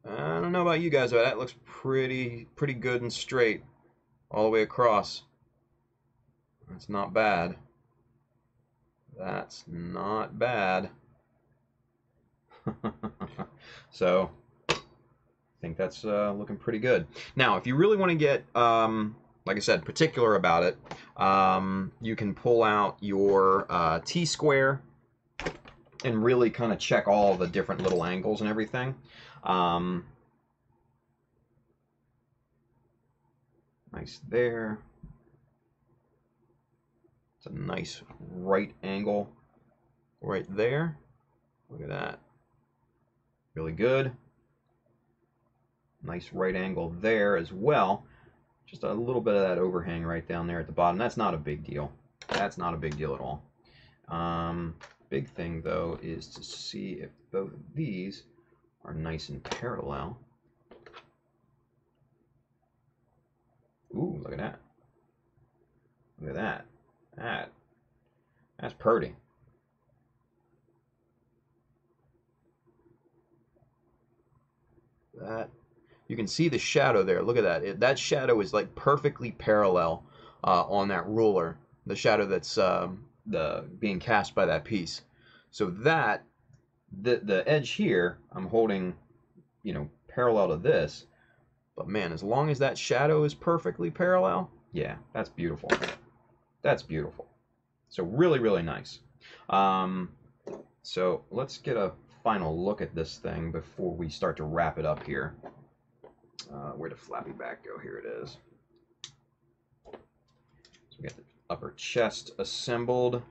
I don't know about you guys, but that looks pretty good and straight all the way across. That's not bad. That's not bad. So I think that's looking pretty good. Now, if you really want to get, like I said, particular about it, you can pull out your T-square and really kind of check all the different little angles and everything. Nice there. It's a nice right angle right there. Look at that. Really good. Nice right angle there as well. Just a little bit of that overhang right down there at the bottom. That's not a big deal. That's not a big deal at all. Big thing though is to see if both of these are nice and parallel. Ooh, look at that. Look at that. That's pretty. That, you can see the shadow there. Look at that. That shadow is like perfectly parallel on that ruler. The shadow that's being cast by that piece. So that the edge here, I'm holding, you know, parallel to this. But man, as long as that shadow is perfectly parallel, yeah, that's beautiful. That's beautiful. So really, really nice. So let's get a final look at this thing before we start to wrap it up here. Where'd the flappy back go? Here it is. So we got the upper chest assembled.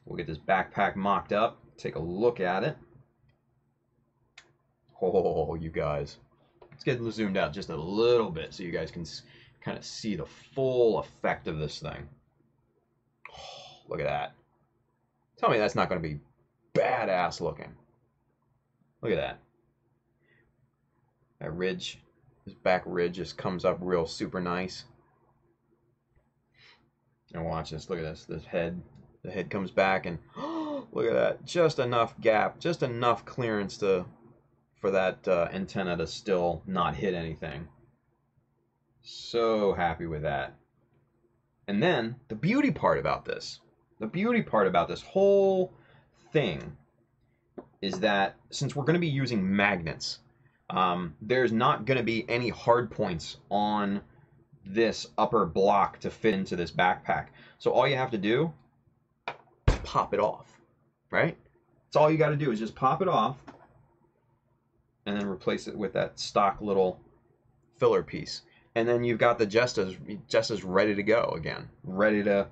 We'll get this backpack mocked up. Take a look at it. Oh, you guys. Let's get zoomed out just a little bit so you guys can kind of see the full effect of this thing. Oh, look at that. Tell me that's not going to be badass looking. Look at that. That ridge, this back ridge just comes up real super nice. And watch this. Look at this. This head. The head comes back and look at that. Just enough gap. Just enough clearance for that antenna to still not hit anything. So happy with that. And then the beauty part about this. The beauty part about this whole thing is that since we're going to be using magnets, there's not going to be any hard points on this upper block to fit into this backpack. So all you have to do is pop it off, right? That's all you got to do is just pop it off and then replace it with that stock little filler piece. And then you've got the Jesta's ready to go again, ready to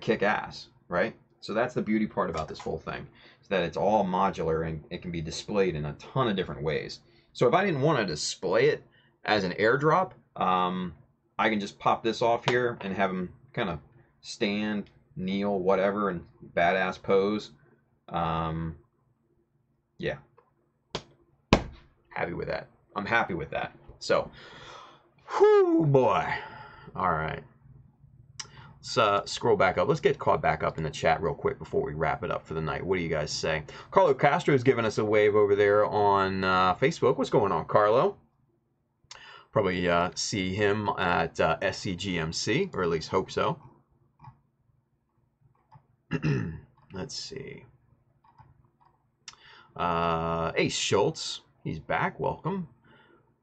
kick ass, right? So that's the beauty part about this whole thing, is that it's all modular and it can be displayed in a ton of different ways. So if I didn't want to display it as an airdrop, I can just pop this off here and have them kind of stand, kneel, whatever, and badass pose. Yeah. Happy with that. I'm happy with that. So, whoo boy. All right. Let's scroll back up. Let's get caught back up in the chat real quick before we wrap it up for the night. What do you guys say? Carlo Castro is giving us a wave over there on Facebook. What's going on, Carlo? Probably see him at SCGMC, or at least hope so. Let's see. Ace Schultz, he's back. Welcome.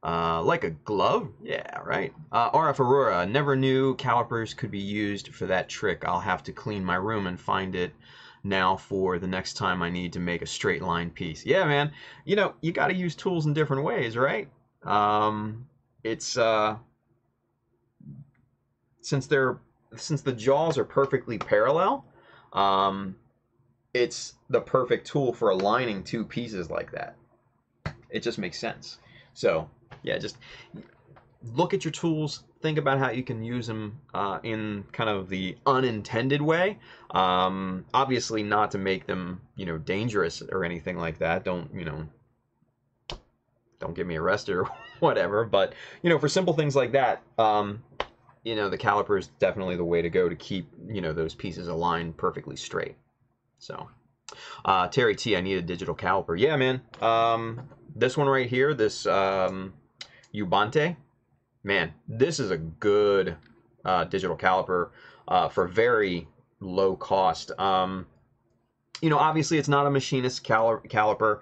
Like a glove? Yeah, right. RF Aurora, never knew calipers could be used for that trick. I'll have to clean my room and find it now for the next time I need to make a straight line piece. Yeah, man. You know, you got to use tools in different ways, right? It's since the jaws are perfectly parallel, it's the perfect tool for aligning two pieces like that. It just makes sense. So yeah, just look at your tools, think about how you can use them in kind of the unintended way. Obviously not to make them, you know, dangerous or anything like that. Don't get me arrested or whatever. But, you know, for simple things like that, you know, the caliper is definitely the way to go to keep, you know, those pieces aligned perfectly straight. So, Terry T, I need a digital caliper. Yeah, man. This one right here, this Ubante, man, this is a good digital caliper for very low cost. You know, obviously it's not a machinist caliper.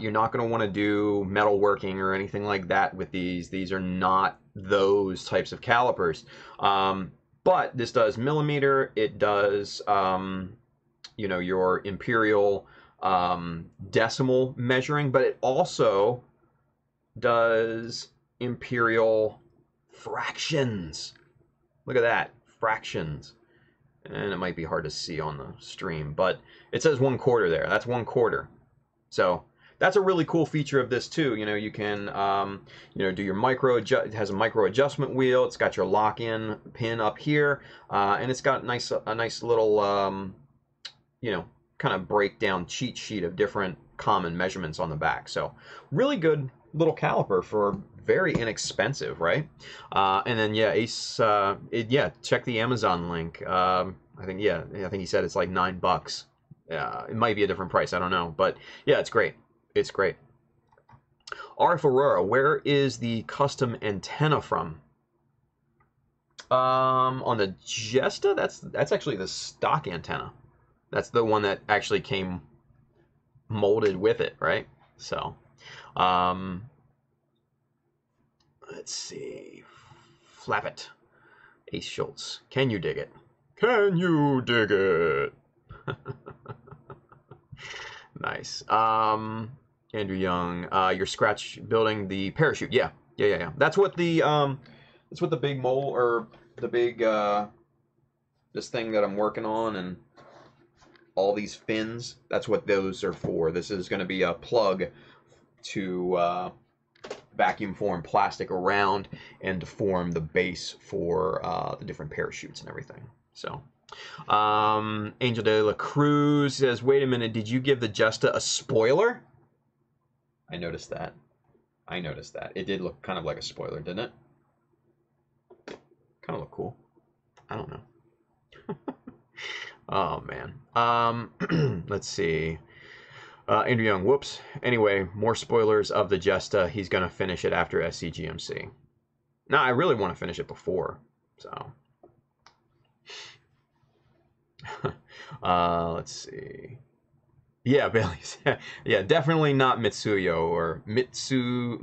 You're not going to want to do metalworking or anything like that with these. These are not those types of calipers. But this does millimeter. It does, you know, your imperial decimal measuring, but it also does imperial fractions. Look at that, fractions. And it might be hard to see on the stream, but it says 1/4 there. That's 1/4. So that's a really cool feature of this too. You know, you can, you know, do your it has a micro adjustment wheel. It's got your lock-in pin up here, and it's got a nice little, you know, kind of breakdown cheat sheet of different common measurements on the back. So really good little caliper for very inexpensive, right? And then yeah, Ace, yeah, check the Amazon link. I think he said it's like $9. It might be a different price, I don't know, but yeah, it's great. It's great. RF Aurora, where is the custom antenna from? On the Jesta, that's actually the stock antenna. That's the one that actually came molded with it, right? So, let's see. Flap it. Ace Schultz. Can you dig it? Can you dig it? Nice. Andrew Young, you're scratch building the parachute. Yeah. That's what the big mole, or the big this thing that I'm working on, and all these fins, that's what those are for. This is going to be a plug to vacuum form plastic around and to form the base for the different parachutes and everything. So Angel de la Cruz says, wait a minute, did you give the Jesta a spoiler? I noticed that. It did look kind of like a spoiler, didn't it? Kind of look cool. I don't know. Oh, man. Let's see. Andrew Young, whoops. Anyway, more spoilers of the Jesta. He's going to finish it after SCGMC. No, I really want to finish it before. So. Let's see. Yeah, Bailey's. Yeah, definitely not Mitsuyo or Mitsutoyo.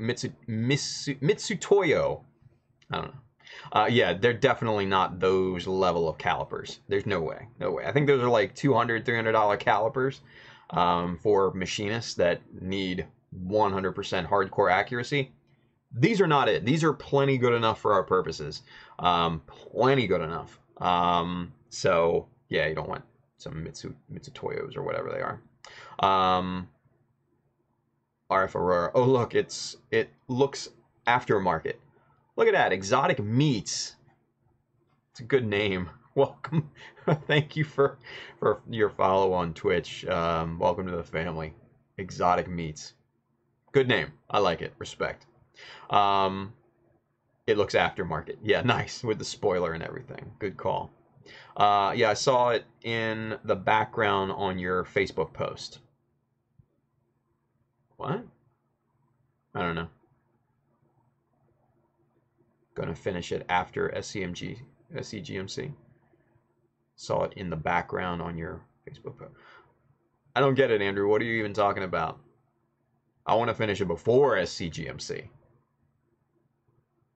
I don't know. Yeah, they're definitely not those level of calipers. There's no way. I think those are like $200, $300 calipers for machinists that need 100% hardcore accuracy. These are not it. These are plenty good enough for our purposes. Plenty good enough. So, yeah, you don't want some Mitsutoyos or whatever they are. RF Aurora. Oh, look, it looks aftermarket. Look at that, Exotic Meats. It's a good name. Welcome. Thank you for your follow on Twitch. Welcome to the family. Exotic Meats. Good name. I like it. Respect. It looks aftermarket. Yeah, nice, with the spoiler and everything. Good call. Yeah, I saw it in the background on your Facebook post. What? I don't know. Gonna finish it after SCGMC. Saw it in the background on your Facebook post. I don't get it, Andrew. What are you even talking about? I want to finish it before SCGMC.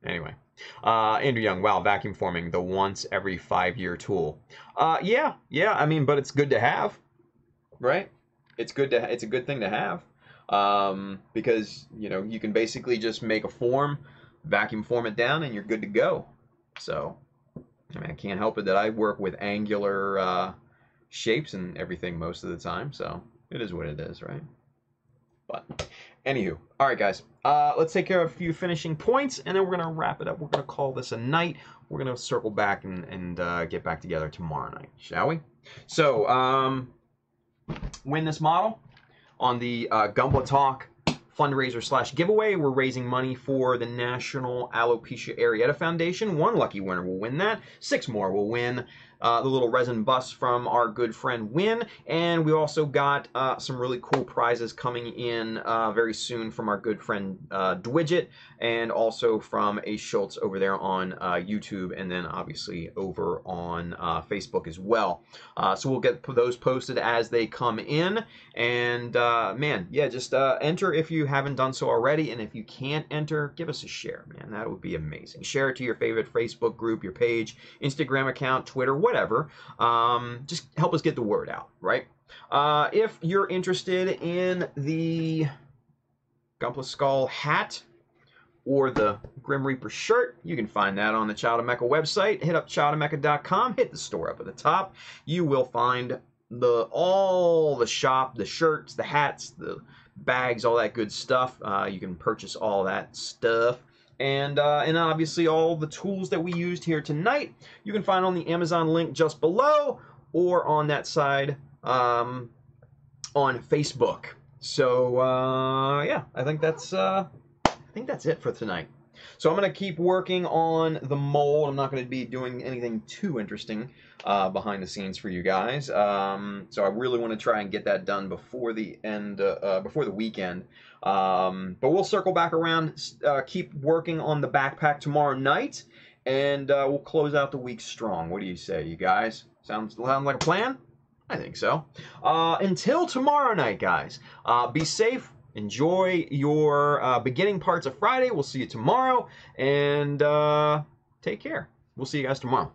Anyway. Andrew Young, wow, vacuum forming, the once every 5-year tool. Yeah, I mean, but it's good to have, right? It's a good thing to have, because, you know, you can basically just make a form, vacuum form it down, and you're good to go. So, I mean, I can't help it that I work with angular shapes and everything most of the time, so it is what it is, right? But, anywho, all right, guys, let's take care of a few finishing points, and then we're going to wrap it up. We're going to call this a night. We're going to circle back and get back together tomorrow night, shall we? So, win this model on the Gumball Talk fundraiser / giveaway. We're raising money for the National Alopecia Areata Foundation. 1 lucky winner will win that. 6 more will win the little resin bus from our good friend Win, and we also got some really cool prizes coming in very soon from our good friend Dwidget, and also from Ace Schultz over there on YouTube, and then obviously over on Facebook as well. So we'll get those posted as they come in, and man, yeah, just enter if you haven't done so already, and if you can't enter, give us a share, man. That would be amazing. Share it to your favorite Facebook group, your page, Instagram account, Twitter, whatever. Just help us get the word out, right? If you're interested in the Gunpla Skull hat or the Grim Reaper shirt, you can find that on the Child of Mecha website. Hit up childofmecha.com, hit the store up at the top. You will find all the shop, the shirts, the hats, the bags, all that good stuff. You can purchase all that stuff. And obviously all the tools that we used here tonight, you can find on the Amazon link just below, or on that side on Facebook. So yeah, I think that's think that's it for tonight. So I'm going to keep working on the mold. I'm not going to be doing anything too interesting behind the scenes for you guys. So I really want to try and get that done before the end, before the weekend. But we'll circle back around, keep working on the backpack tomorrow night, and we'll close out the week strong. What do you say, you guys? Sound like a plan? I think so. Until tomorrow night, guys, be safe. Enjoy your beginning parts of Friday. We'll see you tomorrow, and take care. We'll see you guys tomorrow.